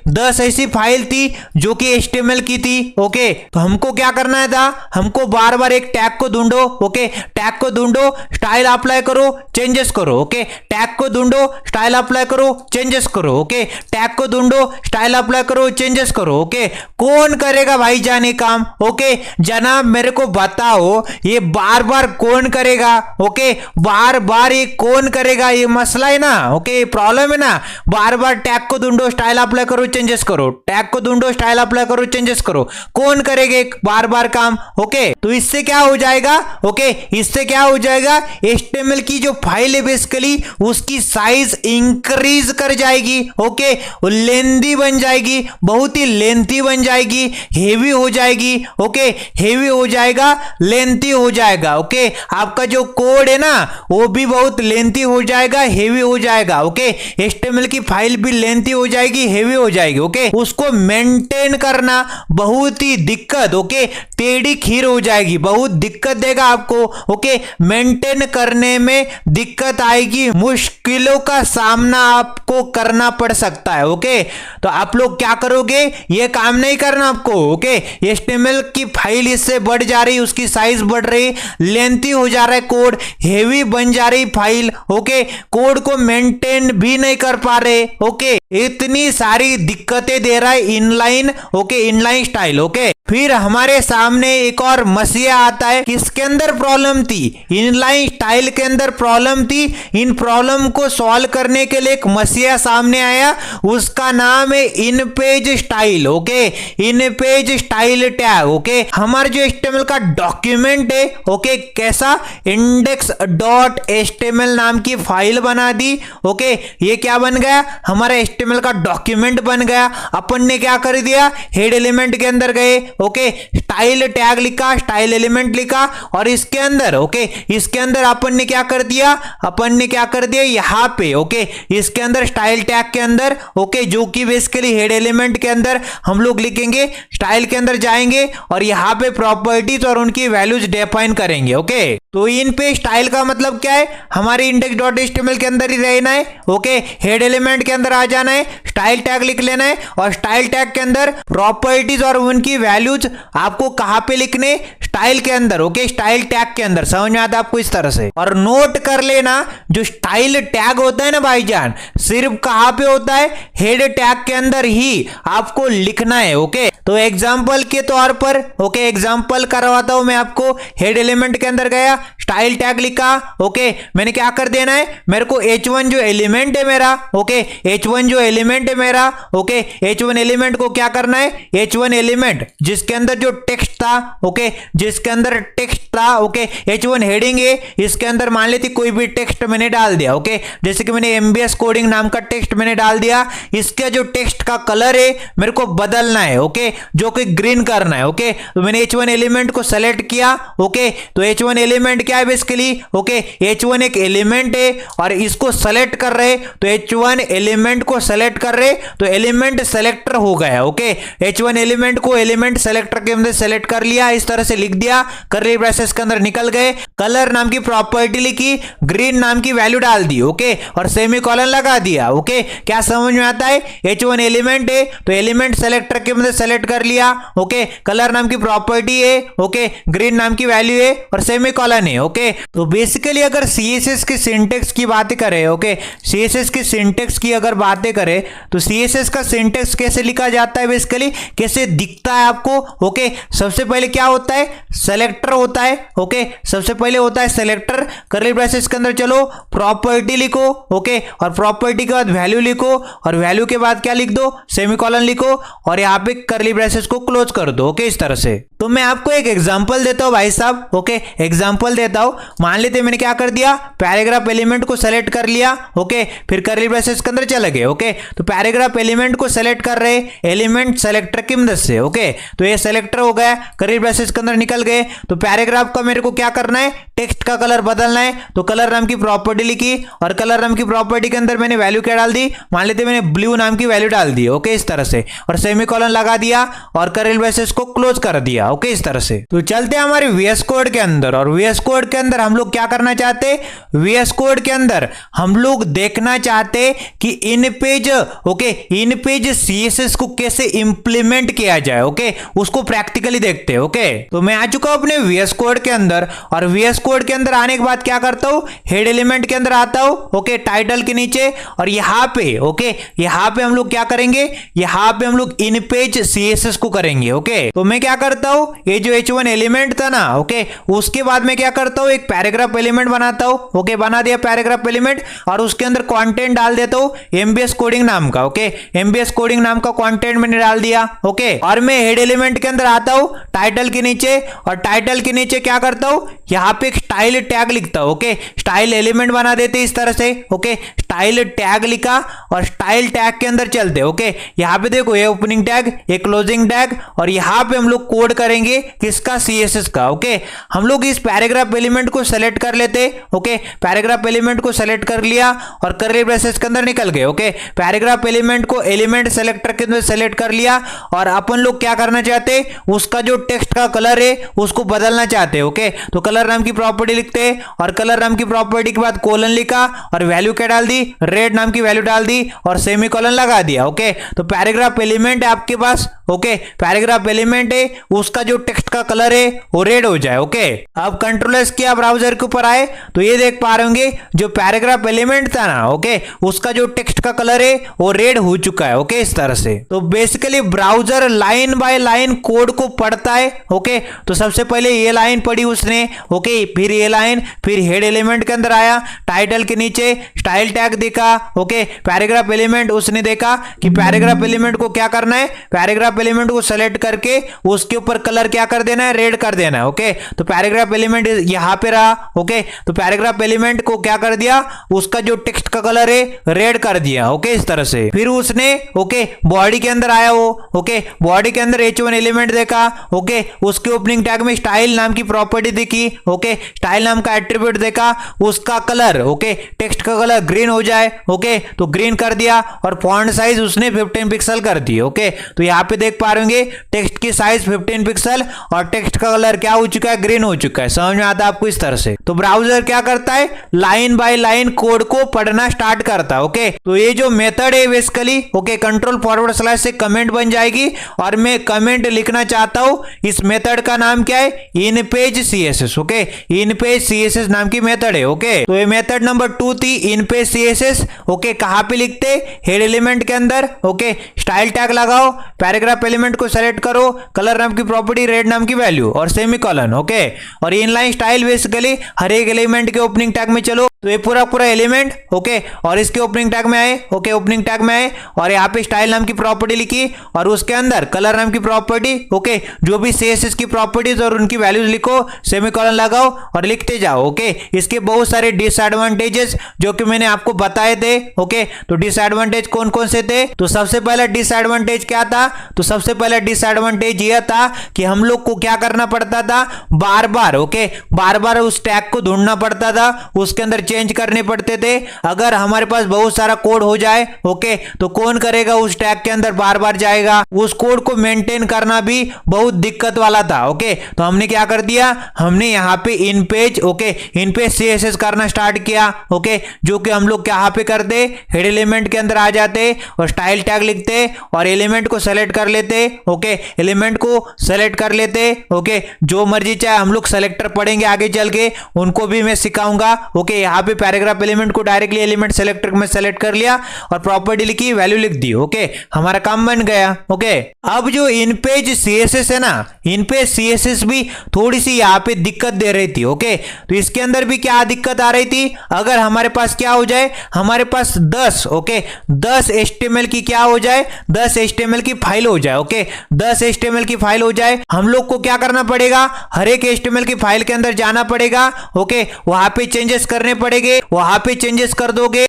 10 ऐसी फाइल थी जो कि HTML की थी। ओके, तो हमको क्या करना था? हमको बार बार एक टैग को ढूंढो। ओके, टैग को ढूंढो, स्टाइल अप्लाई करो, चेंजेस करो। ओके, टैग को ढूंढो, स्टाइल अप्लाई करो, चेंजेस करो। ओके, टैग को ढूंढो, स्टाइल अप्लाई करो, चेंजेस करो। ओके, कौन करेगा भाई जाने काम? ओके, जनाब मेरे को बताओ, ये बार बार कौन करेगा? ओके, बार बार ये कौन करेगा? ये मसला है ना। ओके, प्रॉब्लम है ना। बार बार टैग को ढूंढो, स्टाइल अप्लाई करो, चेंजेस करो, टैग को ढूंढो, स्टाइल अप्लाई करो, चेंजेस करो। कौन करेगा बार बार काम? ओके, तो इससे क्या हो जाएगा? ओके, इससे क्या हो जाएगा, HTML की जो फाइल है बेसिकली उसकी साइज इंक्रीज कर जाएगी। ओके, लेंथी बन जाएगी, बहुत ही लेंथी बन जाएगी, हेवी हो जाएगी। ओके, हेवी हो जाएगा, लेंथी हो जाएगा। ओके, आपका जो कोड है ना वो भी बहुत लेंथी हो जाएगा, हेवी हो जाएगा। ओके, HTML की फाइल भी लेंथी हो जाएगी, हेवी हो जाएगी। ओके, उसको मेंटेन करना बहुत ही दिक्कत, ओके, टेढ़ी खीर हो जाएगी, बहुत दिक्कत देगा आपको। ओके, मेंटेन करने में दिक्कत आएगी, मुश्किलों का सामना आपको करना पड़ सकता है। ओके, तो आप लोग क्या करोगे? ये काम नहीं करना आपको। ओके, HTML की फाइल इससे बढ़ जा रही, उसकी साइज बढ़ रही, लेंथी हो जा रहा है कोड, हेवी बन जा रही फाइल। ओके, कोड को मेंटेन भी नहीं कर पा रहे। ओके, इतनी सारी दिक्कतें दे रहा है inline. Okay, inline style. Okay, फिर हमारे सामने एक और मसला आता है, किसके अंदर प्रॉब्लम थी? इनलाइन स्टाइल के अंदर प्रॉब्लम थी। इन प्रॉब्लम को सॉल्व करने के लिए एक मसला सामने आया, उसका नाम है इन पेज स्टाइल। ओके, इन पेज स्टाइल टैग। ओके, हमारा जो HTML का डॉक्यूमेंट है, ओके, कैसा, index.html नाम की फाइल बना दी। ओके, ये क्या बन गया? हमारा HTML का डॉक्यूमेंट बन गया। अपन ने क्या कर दिया? हेड एलिमेंट के अंदर गए, ओके, स्टाइल टैग लिखा, स्टाइल एलिमेंट लिखा और इसके अंदर, ओके, इसके अंदर अपन ने क्या कर दिया? अपन ने क्या कर दिया यहां पे? ओके, इसके अंदर स्टाइल टैग के अंदर, ओके, जो कि बेसिकली हेड एलिमेंट के अंदर हम लोग लिखेंगे, स्टाइल के अंदर जाएंगे और यहां पे प्रॉपर्टीज और उनकी वैल्यूज डिफाइन करेंगे। ओके, तो इन पे स्टाइल का मतलब क्या है? हमारे index.html के अंदर ही रहना है। ओके, हेड एलिमेंट के अंदर आ जाना है, स्टाइल टैग लिख लेना है और स्टाइल टैग के अंदर प्रॉपर्टीज और उनकी वैल्यूज आपको कहां पे लिखने? स्टाइल के अंदर। ओके, स्टाइल टैग के अंदर। समझ में आता है आपको? इस तरह से। और नोट कर लेना, जो स्टाइल टैग होता है ना भाईजान, सिर्फ कहां पे होता है? हेड टैग के अंदर ही आपको लिखना है। ओके, तो एग्जांपल के तौर पर, ओके, एग्जांपल करवाता हूं मैं आपको। हेड एलिमेंट के अंदर गया, स्टाइल टैग लिखा। ओके, मैंने क्या कर देना है? मेरे को H1 जो एलिमेंट है मेरा, ओके, H1 जो एलिमेंट है मेरा, ओके, H1 एलिमेंट को क्या करना है? H1 एलिमेंट जिसके अंदर जो टेक्स्ट था, ओके, जिसके अंदर टेक्स्ट था, ओके, H1 हेडिंग है, इसके अंदर मान लेती कोई भी टेक्स्ट मैंने डाल दिया। ओके, जैसे कि मैंने MBS कोडिंग नाम का टेक्स्ट मैंने डाल दिया, इसका जो टेक्स्ट का कलर है मेरे को बदलना है। ओके, जो कि ग्रीन करना है। ओके, तो मैंने H1 एलिमेंट को सेलेक्ट किया। ओके, तो H1 एलिमेंट क्या क्या है बेसिकली, ओके H1 एक एलिमेंट है और इसको सेलेक्ट कर रहे, तो H1 एलिमेंट को सेलेक्ट कर रहे तो एलिमेंट सेलेक्टर हो गया, ओके H1 एलिमेंट को एलिमेंट सेलेक्टर के अंदर सेलेक्ट कर लिया, इस तरह से लिख दिया, कर्ली ब्रेसेस के अंदर निकल गए, कलर नाम की प्रॉपर्टी लिखी, ग्रीन नाम की वैल्यू डाल दी, ओके और सेमीकोलन लगा दिया, ओके क्या समझ में आता है, H1 एलिमेंट है तो एलिमेंट सेलेक्टर के अंदर सेलेक्ट कर लिया, ओके कलर नाम की प्रॉपर्टी है, ओके ग्रीन नाम की वैल्यू है और सेमीकोलन है, ओके तो बेसिकली अगर सीएसएस की सिंटेक्स की बातें करें, ओके सीएसएस की सिंटेक्स की अगर बातें करें तो सीएसएस का सिंटेक्स कैसे लिखा जाता है, बेसिकली कैसे दिखता है आपको, ओके सबसे पहले क्या होता है, सेलेक्टर होता है, ओके सबसे पहले होता है सेलेक्टर, कर्ली ब्रेसेस के अंदर चलो प्रॉपर्टी लिखो, ओके और प्रॉपर्टी के बाद वैल्यू लिखो और वैल्यू के बाद क्या लिख दो, सेमीकोलन लिखो और यहाँ पे कर्ली ब्रेसेस को क्लोज कर दो, ओके इस तरह से। तो मैं आपको एक एग्जांपल देता हूं भाई साहब, ओके एग्जांपल देता हूं, मान लेते मैंने क्या कर दिया, पैराग्राफ एलिमेंट को सेलेक्ट कर लिया, ओके फिर कर्ली ब्रेसेस के अंदर चले गए, ओके तो पैराग्राफ एलिमेंट को सेलेक्ट कर रहे एलिमेंट सेलेक्टर की मदद से, ओके तो ये सेलेक्टर हो गया, कर्ली ब्रेसेस के अंदर निकल गए, तो पैराग्राफ का मेरे को क्या करना है, टेक्स्ट का कलर बदलना है, तो कलर नाम की प्रॉपर्टी लिखी और कलर नाम की प्रॉपर्टी के अंदर मैंने वैल्यू क्या डाल दी, मान लेते मैंने ब्लू नाम की वैल्यू डाल दी, ओके इस तरह से और सेमीकोलन लगा दिया और कर्ली ब्रेसेस को क्लोज कर दिया, ओके इस तरह से। तो चलते हैं हमारे वीएस कोड के अंदर और वीएस कोड के अंदर हम लोग क्या करना चाहते हैं, वीएस कोड के अंदर हम लोग देखना चाहते कि इन page, okay in page CSS को कैसे इंप्लीमेंट किया जाए, ओके उसको प्रैक्टिकली देखते हैं, ओके तो मैं आ चुका हूं अपने वीएस कोड के अंदर और वीएस कोड के अंदर आने के बाद क्या करता हूं, हेड एलिमेंट के अंदर आता हूं, ओके टाइटल के नीचे और यहां पे, ओके यहां पे हम लोग क्या करेंगे, यहां पे हम लोग इन पेज सीएसएस को करेंगे, ओके तो मैं क्या करता हूं, ये जो H1 एलिमेंट था ना, ओके उसके बाद मैं क्या करता हूं, एक पैराग्राफ एलिमेंट बनाता हूं, ओके बना दिया पैराग्राफ एलिमेंट और उसके अंदर कंटेंट डाल देता हूं एमबीएस कोडिंग नाम का, ओके एमबीएस कोडिंग नाम का कंटेंट मैंने डाल दिया, ओके और मैं हेड एलिमेंट के अंदर आता हूं टाइटल के नीचे और टाइटल के नीचे क्या करता हूं, यहां पे एक स्टाइल टैग लिखता हूं, ओके स्टाइल एलिमेंट बना देते इस तरह से, ओके स्टाइल टैग लिखा और स्टाइल टैग के अंदर चलते, ओके यहां पे देखो ये ओपनिंग टैग, ये क्लोजिंग टैग और यहां पे हम लोग कोड करेंगे किसका, सीएसएस का, ओके हम लोग इस पैराग्राफ एलिमेंट को सेलेक्ट कर लेते, ओके पैराग्राफ एलिमेंट को सेलेक्ट कर लिया और कर्ली ब्रेसेस के अंदर निकल गए, ओके पैराग्राफ एलिमेंट को एलिमेंट सेलेक्टर के अंदर सेलेक्ट कर लिया और अपन लोग क्या करना चाहते, उसका जो टेक्स्ट का कलर है उसको बदलना चाहते, ओके तो कलर नाम की प्रॉपर्टी लिखते और कलर नाम की प्रॉपर्टी के बाद कोलन लिखा और वैल्यू क्या डाल दी, रेड नाम की वैल्यू डाल दी और सेमीकोलन लगा दिया, ओके तो पैराग्राफ एलिमेंट है आपके पास, ओके पैराग्राफ एलिमेंट है उसका जो टेक्स्ट का कलर है वो रेड हो जाए, ओके अब कंट्रोल एस किया ब्राउजर के ऊपर आए तो ये देख पा रहे होंगे जो पैराग्राफ एलिमेंट था ना, ओके उसका जो टेक्स्ट का कलर है वो रेड हो चुका है, ओके इस तरह से। तो basically browser line by line code को पढ़ता है, ओके तो सबसे पहले ये लाइन पढ़ी उसने, ओके फिर ये लाइन, फिर हेड एलिमेंट के अंदर आया, टाइटल के नीचे स्टाइल टैग देखा, ओके पैराग्राफ एलिमेंट उसने देखा कि पैराग्राफ एलिमेंट को क्या करना है, पैराग्राफ एलिमेंट को सेलेक्ट करके उसके ऊपर कलर क्या कर देना है, रेड कर देना है, ओके तो पैराग्राफ एलिमेंट यहां पे रहा, ओके तो पैराग्राफ एलिमेंट को क्या कर दिया, उसका जो टेक्स्ट का कलर है रेड कर दिया, ओके इस तरह से। फिर उसने, ओके बॉडी के अंदर आया वो, ओके बॉडी के अंदर H1 एलिमेंट देखा, ओके उसके ओपनिंग टैग में स्टाइल नाम की प्रॉपर्टी देखी, ओके स्टाइल नाम का एट्रीब्यूट देखा, उसका कलर, ओके टेक्स्ट का कलर ग्रीन हो जाए, ओके तो ग्रीन कर दिया और फॉन्ट साइज उसने 15 पिक्सल कर दी, ओके तो यहाँ पे देख पा रहे होंगे टेक्स्ट की साइज 15 पिक्सल और टेक्स्ट का कलर क्या हो चुका है, ग्रीन हो चुका है, समझ में आता है आपको इस तरह से। तो ब्राउजर क्या करता है, लाइन बाय लाइन कोड को पढ़ना स्टार्ट करता है, ओके तो ये जो मेथड है basically, okay control forward slash से कमेंट बन जाएगी और मैं कमेंट लिखना चाहता हूं, इस मेथड का नाम क्या है, इन page CSS, okay in page CSS नाम की मेथड है, ओके तो ये मेथड नंबर 2 थी इन पेज सीएसएस, ओके कहां पे लिखते, हेड एलिमेंट के अंदर, ओके स्टाइल टैग लगाओ, पैराग्राफ एलिमेंट को सेलेक्ट करो, कलर नाम की प्रॉपर्टी, रेड नाम की वैल्यू और सेमीकोलन, ओके और इनलाइन स्टाइल बेसिकली हर एक एलिमेंट के ओपनिंग टैग में चलो तो ये पूरा पूरा एलिमेंट ओके, और इसके ओपनिंग टैग में आए ओके, ओपनिंग टैग में आए और यहाँ पे स्टाइल नाम की प्रॉपर्टी लिखी और उसके अंदर कलर नाम की प्रॉपर्टी ओके, जो भी सीएसएस की प्रॉपर्टीज और उनकी वैल्यूज लिखो, सेमीकोलन लगाओ और लिखते जाओ ओके। इसके बहुत सारे डिसएडवांटेजेस जो कि मैंने आपको बताए थे ओके। तो डिसएडवांटेज कौन कौन से थे? तो सबसे पहला डिसएडवांटेज क्या था? तो सबसे पहला डिसएडवांटेज यह था कि हम लोग को क्या करना पड़ता था, बार बार ओके, बार बार उस टैग को ढूंढना पड़ता था, उसके अंदर चेंज करने पड़ते थे। अगर हमारे पास बहुत सारा कोड हो जाए ओके, तो कौन करेगा, उस टैग के अंदर बार बार जाएगा, उस कोड को मेंटेन करना भी बहुत दिक्कत वाला था ओके। तो हमने क्या कर दिया, हमने यहाँ पे इन पेज ओके, इन पेज सीएसएस करना स्टार्ट किया ओके, जो कि हम लोग यहाँ पे करते, हेड एलिमेंट के अंदर आ जाते और स्टाइल टैग लिखते और एलिमेंट को सेलेक्ट कर लेते ओके, एलिमेंट को सेलेक्ट कर लेते ओके। जो मर्जी चाहे हम लोग सेलेक्टर पढ़ेंगे आगे चल के, उनको भी मैं सिखाऊंगा ओके। यहाँ पे पैराग्राफ एलिमेंट को डायरेक्टली एलिमेंट सेलेक्टर में सेलेक्ट कर लिया और प्रॉपर्टी लिखी, वैल्यू लिख दी ओके, हमारा काम बन गया ओके। अब जो इन पेज सीएसएस है ना, इन पेज सीएसएस भी थोड़ी सी यहाँ पे दिक्कत दे रही थी ओके। तो इसके अंदर भी क्या दिक्कत आ रही थी, अगर हमारे पास क्या हो जाए, हमारे पास 10 ओके, 10 HTML की क्या हो जाए, 10 HTML की फाइल हो जाए ओके, 10 HTML की फाइल हो जाए, हम लोग को क्या करना पड़ेगा, हर एक HTML की फाइल के अंदर जाना पड़ेगा ओके, वहां पे चेंजेस करने पड़ेंगे, वहां पे चेंजेस कर दोगे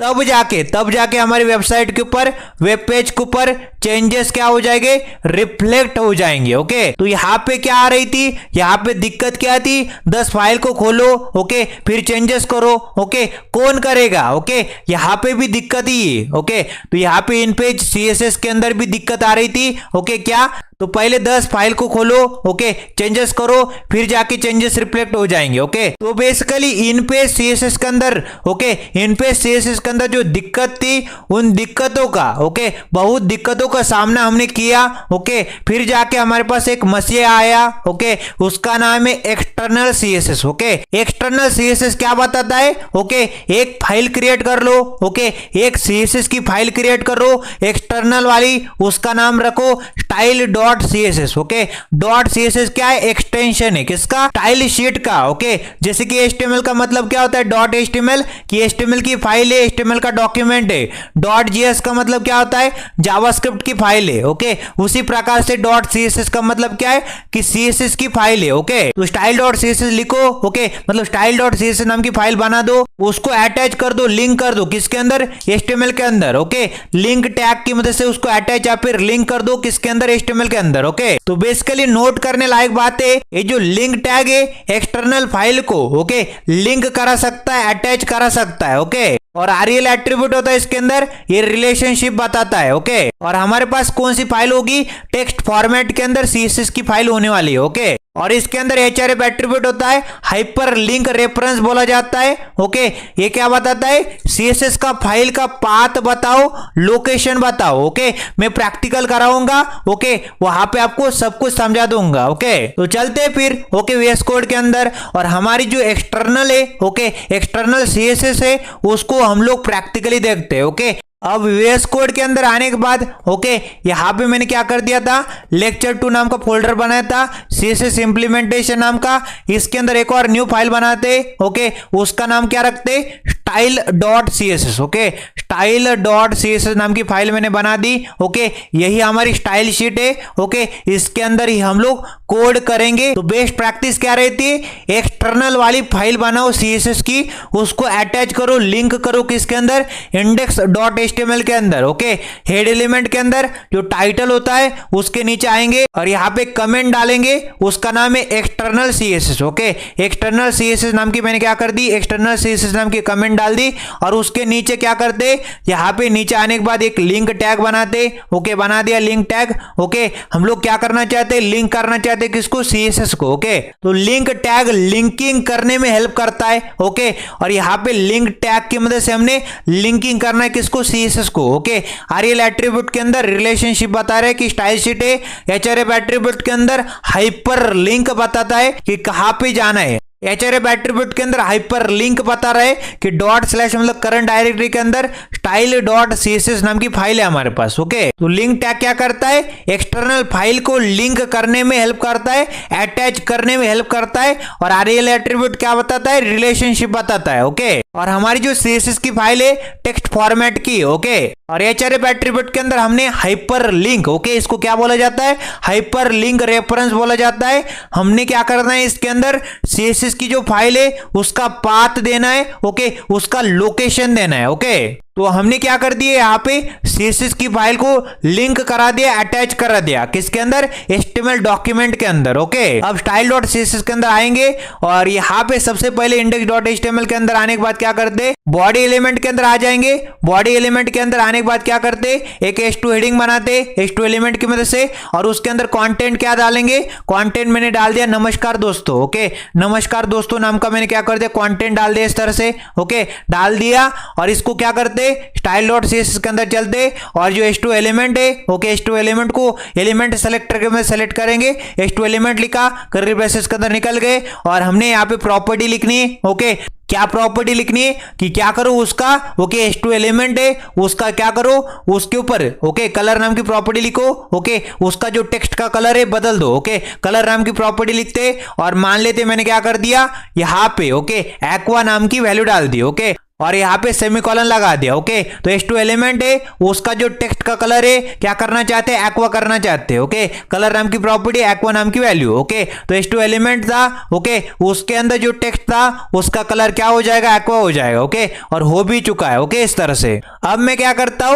तब जाके हमारी वेबसाइट के ऊपर, वेब पेज के ऊपर चेंजेस क्या हो जाएंगे, रिफ्लेक्ट हो जाएंगे ओके। तो यहाँ पे क्या आ रही थी, यहाँ पे दिक्कत क्या थी, 10 फाइल को खोलो ओके, फिर चेंजेस करो ओके, कौन करेगा ओके, यहाँ पे भी दिक्कत ही ओके। तो यहाँ पे इन पेज सीएसएस के अंदर भी दिक्कत आ रही थी ओके। क्या, तो पहले 10 फाइल को खोलो ओके, चेंजेस करो, फिर जाके चेंजेस रिफ्लेक्ट हो जाएंगे ओके। तो बेसिकली इन पेज सीएसएस के अंदर ओके, इन पेज सीएसएस के अंदर जो दिक्कत थी, उन दिक्कतों का ओके, बहुत दिक्कतों का सामना हमने किया ओके। फिर जाके हमारे पास एक मसीहा आया ओके, उसका नाम है external CSS okay. External CSS क्या बताता है ओके, एक फाइल क्रिएट कर लो ओके, एक सीएसएस की फाइल क्रिएट करो एक्सटर्नल वाली, उसका नाम रखो style dot CSS okay. Dot CSS क्या है, एक्सटेंशन है किसका, स्टाइल शीट का ओके। जैसे कि एचटीएमएल का मतलब क्या होता है, डॉट एचटीएमएल की एचटीएमएल की फाइल है, एचटीएमएल का डॉक्यूमेंट है। डॉट जीएस का मतलब क्या होता है, जावास्क्रिप्ट की फाइल है ओके। उसी प्रकार से डॉट सीएसएस का मतलब क्या है कि सीएसएस की फाइल है ओके। तो स्टाइल डॉट सीएसएस लिखो ओके, मतलब स्टाइल डॉट सीएसएस नाम की फाइल बना दो, उसको अटैच कर दो, लिंक कर दो किसके अंदर, एचटीएमएल के अंदर ओके। लिंक टैग की मदद से उसको अटैच या फिर लिंक कर दो किसके अंदर, एचटीएमएल के अंदर ओके। तो बेसिकली नोट करने लायक बात है, ये जो लिंक टैग है एक्सटर्नल फाइल को ओके लिंक करा सकता है, अटैच करा सकता है ओके। और आरएल एट्रीब्यूट होता है इसके अंदर, ये रिलेशनशिप बताता है ओके। और हमारे पास कौन सी फाइल होगी, टेक्स्ट फॉर्मेट के अंदर सीएसएस की फाइल होने वाली है ओके। और इसके अंदर एचआरएफ एट्रीब्यूट होता है, हाइपर लिंक रेफरेंस बोला जाता है ओके। ये क्या बताता है, सीएसएस का फाइल का पाथ बताओ, लोकेशन बताओ ओके। मैं प्रैक्टिकल कराऊंगा ओके, वहां पे आपको सब कुछ समझा दूंगा ओके। तो चलते फिर ओके वीएस कोड के अंदर, और हमारी जो एक्सटर्नल है ओके, एक्सटर्नल सीएसएस है, उसको हम लोग प्रैक्टिकली देखते हैं ओके। अब वीएस कोड के अंदर आने के बाद ओके, यहाँ पे मैंने क्या कर दिया था, लेक्चर 2 नाम का फोल्डर बनाया था, सीएसएस इंप्लीमेंटेशन नाम का। इसके अंदर एक और न्यू फाइल बनाते ओके, उसका नाम क्या रखते, style dot CSS okay. Style dot CSS नाम की फाइल मैंने बना दी ओके। यही हमारी स्टाइल शीट है ओके, इसके अंदर ही हम लोग कोड करेंगे। तो बेस्ट प्रैक्टिस क्या रहती है, एक्सटर्नल वाली फाइल बनाओ सीएसएस की, उसको अटैच करो, लिंक करो किसके अंदर, इंडेक्स डॉट एचटीएमएल के अंदर ओके। हेड एलिमेंट के अंदर जो टाइटल होता है उसके नीचे आएंगे और यहाँ पे कमेंट डालेंगे, उसका नाम है external CSS okay. External CSS नाम की मैंने क्या कर दी, एक्सटर्नल सीएसएस नाम की कमेंट डाल दी। और उसके नीचे क्या करते, यहाँ पे नीचे आने के बाद एक लिंक टैग बनाते ओके, बना दिया लिंक टैग ओके। हम लोग क्या करना चाहते, लिंक करना चाहते किसको, सीएसएस को ओके। तो लिंक टैग लिंकिंग करने में हेल्प करता है ओके। और यहाँ पे लिंक टैग की मदद से हमने लिंकिंग करना है किसको, सीएसएस को ओके। आरएल एट्रीब्यूट के अंदर रिलेशनशिप बता रहे कि स्टाइल शीट है, एचआरएफ एट्रीब्यूट के अंदर हाइपर लिंक बताता है कि कहां पे जाना है। एचआरएफ एट्रीब्यूट के अंदर हाइपर लिंक बता रहा है कि डॉट स्लैश मतलब करंट डायरेक्टरी के अंदर स्टाइल डॉट सीएसएस नाम की फाइल है हमारे पास ओके। तो लिंक टैग क्या करता है, एक्सटर्नल फाइल को लिंक करने में हेल्प करता है, अटैच करने में हेल्प करता है। और आरएल एट्रीब्यूट क्या बताता है, रिलेशनशिप बताता है ओके। और हमारी जो CSS की फाइल है टेक्स्ट फॉर्मेट की, ओके। और href एट्रीब्यूट के अंदर हमने हाइपर लिंक, ओके, इसको क्या बोला जाता है, हाइपर लिंक रेफरेंस बोला जाता है। हमने क्या करना है, इसके अंदर CSS की जो फाइल है उसका पाथ देना है, ओके, उसका लोकेशन देना है, ओके। तो हमने क्या कर दिया, यहाँ पे CSS की फाइल को लिंक करा दिया, अटैच करा दिया, किसके अंदर, HTML डॉक्यूमेंट के अंदर, ओके। अब style.css के अंदर आएंगे और यहाँ पे सबसे पहले index.html के अंदर आने के बाद क्या करते, बॉडी एलिमेंट के अंदर आ जाएंगे। बॉडी एलिमेंट के अंदर आने के बाद क्या करते, एक h2 हेडिंग बनाते h2 एलिमेंट की मदद से, और उसके अंदर कंटेंट क्या डालेंगे, कंटेंट मैंने डाल दिया नमस्कार दोस्तों, ओके, नमस्कार दोस्तों नाम का मैंने क्या कर दिया, कंटेंट डाल दिया इस तरह से, ओके, डाल दिया। और इसको क्या करते, style.css के अंदर चलते और जो h2 एलिमेंट है, ओके, h2 एलिमेंट को एलिमेंट सेलेक्टर में सेलेक्ट करेंगे, h2 एलिमेंट लिखा, कर्ली ब्रेसेस के अंदर निकल गए। और हमने यहाँ पे प्रॉपर्टी लिखनी है, ओके, क्या प्रॉपर्टी लिखनी है कि क्या करो उसका, ओके, h2 एलिमेंट है उसका क्या करो, उसके ऊपर, ओके, कलर नाम की प्रॉपर्टी लिखो, ओके, उसका जो टेक्स्ट का कलर है बदल दो, ओके, कलर नाम की प्रॉपर्टी लिखते और मान लेते मैंने क्या कर दिया यहाँ पे, ओके, एक्वा नाम की वैल्यू डाल दी, ओके, और यहाँ पे सेमीकोलन लगा दिया, ओके। तो h2 एलिमेंट है उसका जो टेक्स्ट का कलर है क्या करना चाहते हैं, एक्वा करना चाहते हैं, ओके, कलर नाम की प्रॉपर्टी एक्वा नाम की वैल्यू, ओके। तो h2 एलिमेंट था, ओके, उसके अंदर जो टेक्स्ट था उसका कलर क्या हो जाएगा, एक्वा हो जाएगा, ओके, और हो भी चुका है, ओके, इस तरह से। अब मैं क्या करता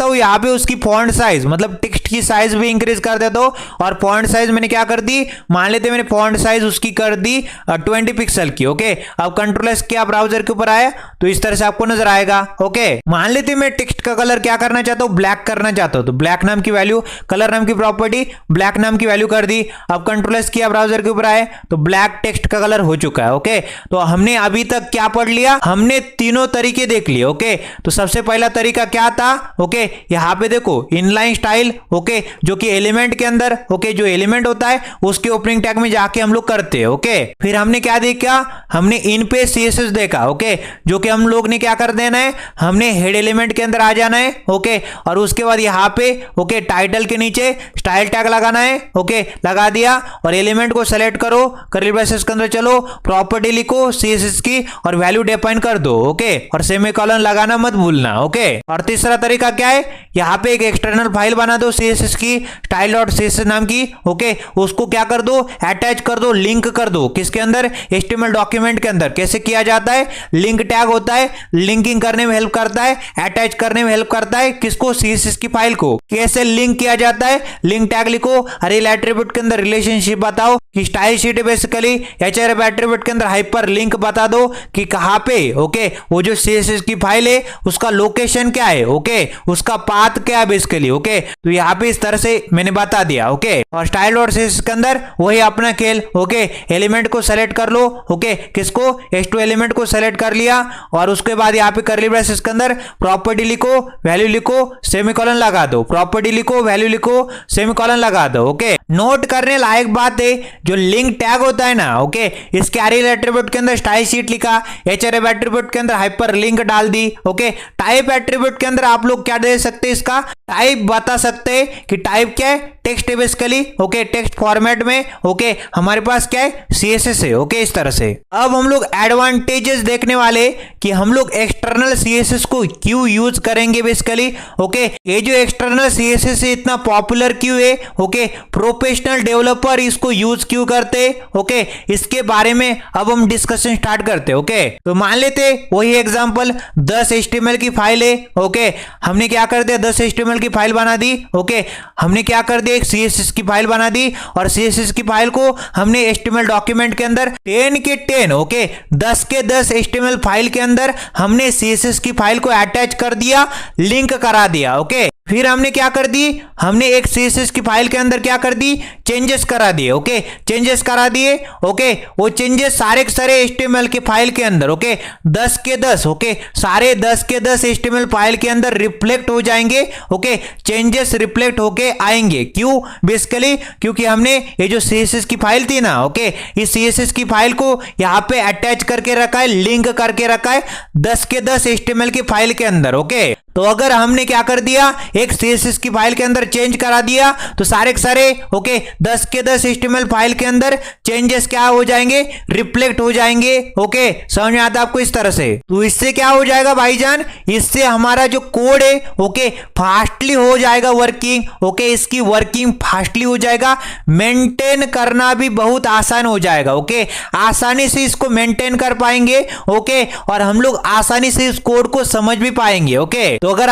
हूँ, यहाँ पे उसकी फॉन्ट साइज, मतलब टेक्स्ट की साइज भी इंक्रीज कर देता हूँ। और फॉन्ट साइज मैंने क्या कर दी, मान लेते मैंने फॉन्ट साइज उसकी कर दी 20 पिक्सल की, ओके। अब कंट्रोल किया, ब्राउजर के ऊपर आया तो इस तरह से आपको नजर आएगा, ओके। मान लेते मैं टेक्स्ट का कलर क्या करना चाहता हूँ, ब्लैक करना चाहता हूँ, तो ब्लैक नाम की वैल्यू, कलर नाम की प्रॉपर्टी ब्लैक नाम की वैल्यू कर दी। अब कंट्रोल किया, ब्राउजर के ऊपर आए तो ब्लैक टेक्स्ट का कलर हो चुका है, ओके। तो हमने अभी तक क्या पढ़ लिया, हमने तीनों तरीके देख लिए, ओके। तो सबसे पहला तरीका क्या था, ओके, यहाँ पे देखो इनलाइन स्टाइल, ओके, जो कि एलिमेंट के अंदर, ओके, जो एलिमेंट होता है उसके ओपनिंग टैग में जाके हम लोग करते हैं, ओके। फिर हमने क्या देखा, हमने इन पे CSS देखा, ओके, जो कि हम लोग ने क्या कर देना है, हमने हेड एलिमेंट के अंदर आ जाना है, ओके, और उसके बाद यहाँ पे, ओके, टाइटल के नीचे स्टाइल टैग लगाना है, ओके, लगा दिया। और एलिमेंट को सेलेक्ट करो, कर्ली ब्रेसेस के अंदर चलो, प्रॉपर्टी लिखो CSS की और वैल्यू डिफाइन कर दो, ओके, और सेमीकोलन लगाना मत भूलना, ओके। और तीसरा तरीका क्या है, यहाँ पे एक एक्सटर्नल फाइल बना दो CSS की, style.css नाम की, ओके, उसको क्या कर दो, अटैच कर दो, लिंक कर दो, किसके अंदर, HTML डॉक्यूमेंट के अंदर। कैसे किया जाता है, लिंक टैग होता है, लिंकिंग करने में हेल्प करता है, अटैच करने में हेल्प करता है, किसको, CSS की फाइल को। कैसे लिंक किया जाता है, लिंक टैग लिखो, अरेल एट्रीब्यूट के अंदर रिलेशनशिप बताओ कि style sheet basically href attribute के अंदर हाइपर लिंक बता दो कि कहां पे, ओके, वो जो CSS की फाइल है उसका लोकेशन क्या है, ओके, उसका पाथ क्या है बेसिकली, ओके। तो यहाँ पे इस तरह से मैंने बता दिया, ओके। और style.css के अंदर वही अपना खेल, ओके, एलिमेंट को सेलेक्ट कर लो, ओके, किसको, h2 एलिमेंट को सेलेक्ट कर लिया और उसके बाद यहाँ पे कर्ली ब्रेसेस के अंदर प्रॉपर्टी लिखो, वैल्यू लिखो, सेमीकोलन लगा दो, प्रॉपर्टी लिखो, वैल्यू लिखो, सेमीकोलन लगा दो, ओके। नोट करने लायक बात है, जो लिंक टैग होता है ना, ओके, इसके अरेल एट्रीब्यूट के अंदर स्टाइल शीट लिखा, href एट्रीब्यूट के अंदर हाइपर लिंक डाल दी, ओके। टाइप एट्रीब्यूट के अंदर आप लोग क्या दे सकते हैं, इसका टाइप बता सकते हैं कि टाइप क्या है, टेक्स्ट है बेसिकली, ओके, टेक्स्ट फॉर्मेट में, ओके, हमारे पास क्या है, CSS है, ओके, इस तरह से। अब हम लोग एडवांटेजेस देखने वाले कि हम लोग एक्सटर्नल CSS को क्यों यूज करेंगे बेसिकली, ओके। ये जो एक्सटर्नल CSS है इतना पॉपुलर क्यों है, ओके, प्रोफेशनल डेवलपर इसको यूज क्यों करते, ओके, इसके बारे में अब हम डिस्कशन स्टार्ट करते, ओके। तो मान लेते वही एग्जांपल 10 HTML की फाइल है, ओके, हमने क्या कर दिया, 10 HTML की फाइल बना दी, ओके, हमने क्या कर दिया, एक CSS की फाइल बना दी और CSS की फाइल को हमने HTML डॉक्यूमेंट के अंदर 10 के 10, ओके, 10 के 10 HTML फाइल के अंदर हमने CSS की फाइल को अटैच कर दिया, लिंक करा दिया, ओके। फिर हमने क्या कर दी, हमने एक CSS की फाइल के अंदर क्या कर दी, चेंजेस करा दिए, ओके, चेंजेस करा दिए, ओके, वो चेंजेस सारे के सारे HTML के फाइल के अंदर, ओके, 10 के 10, ओके, सारे 10 के 10 HTML फाइल के अंदर रिफ्लेक्ट हो जाएंगे, ओके, चेंजेस रिफ्लेक्ट होके आएंगे। क्यों, बेसिकली क्योंकि हमने ये जो CSS की फाइल थी ना, ओके, इस CSS की फाइल को यहाँ पे अटैच करके रखा है, लिंक करके रखा है 10 के 10 HTML की फाइल के अंदर, ओके। तो अगर हमने क्या कर दिया, एक CSS की फाइल के अंदर चेंज करा दिया तो सारे के सारे ओके 10 के 10 HTML फाइल के अंदर चेंजेस क्या हो जाएंगे, रिफ्लेक्ट हो जाएंगे। ओके, समझ में आता है आपको इस तरह से? तो इससे क्या हो जाएगा भाईजान, इससे हमारा जो कोड है ओके फास्टली हो जाएगा वर्किंग। ओके, इसकी वर्किंग फास्टली हो जाएगा, मेंटेन करना भी बहुत आसान हो जाएगा। ओके, आसानी से इसको मेंटेन कर पाएंगे। ओके, और हम लोग आसानी से इस कोड को समझ भी पाएंगे। ओके, तो अगर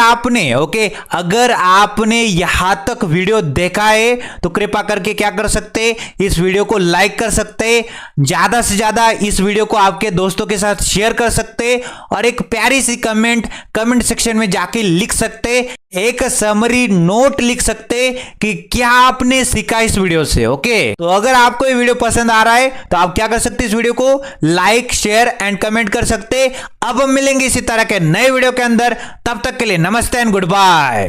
आपने यहां तक वीडियो देखा है तो कृपया करके क्या कर सकते, इस वीडियो को लाइक कर सकते, ज्यादा से ज्यादा इस वीडियो को आपके दोस्तों के साथ शेयर कर सकते और एक प्यारी सी कमेंट सेक्शन में जाके लिख सकते, एक समरी नोट लिख सकते कि क्या आपने सीखा इस वीडियो से। ओके, तो अगर आपको ये वीडियो पसंद आ रहा है तो आप क्या कर सकते, इस वीडियो को लाइक शेयर एंड कमेंट कर सकते। अब हम मिलेंगे इसी तरह के नए वीडियो के अंदर, तब तक के लिए नमस्ते एंड गुड बाय।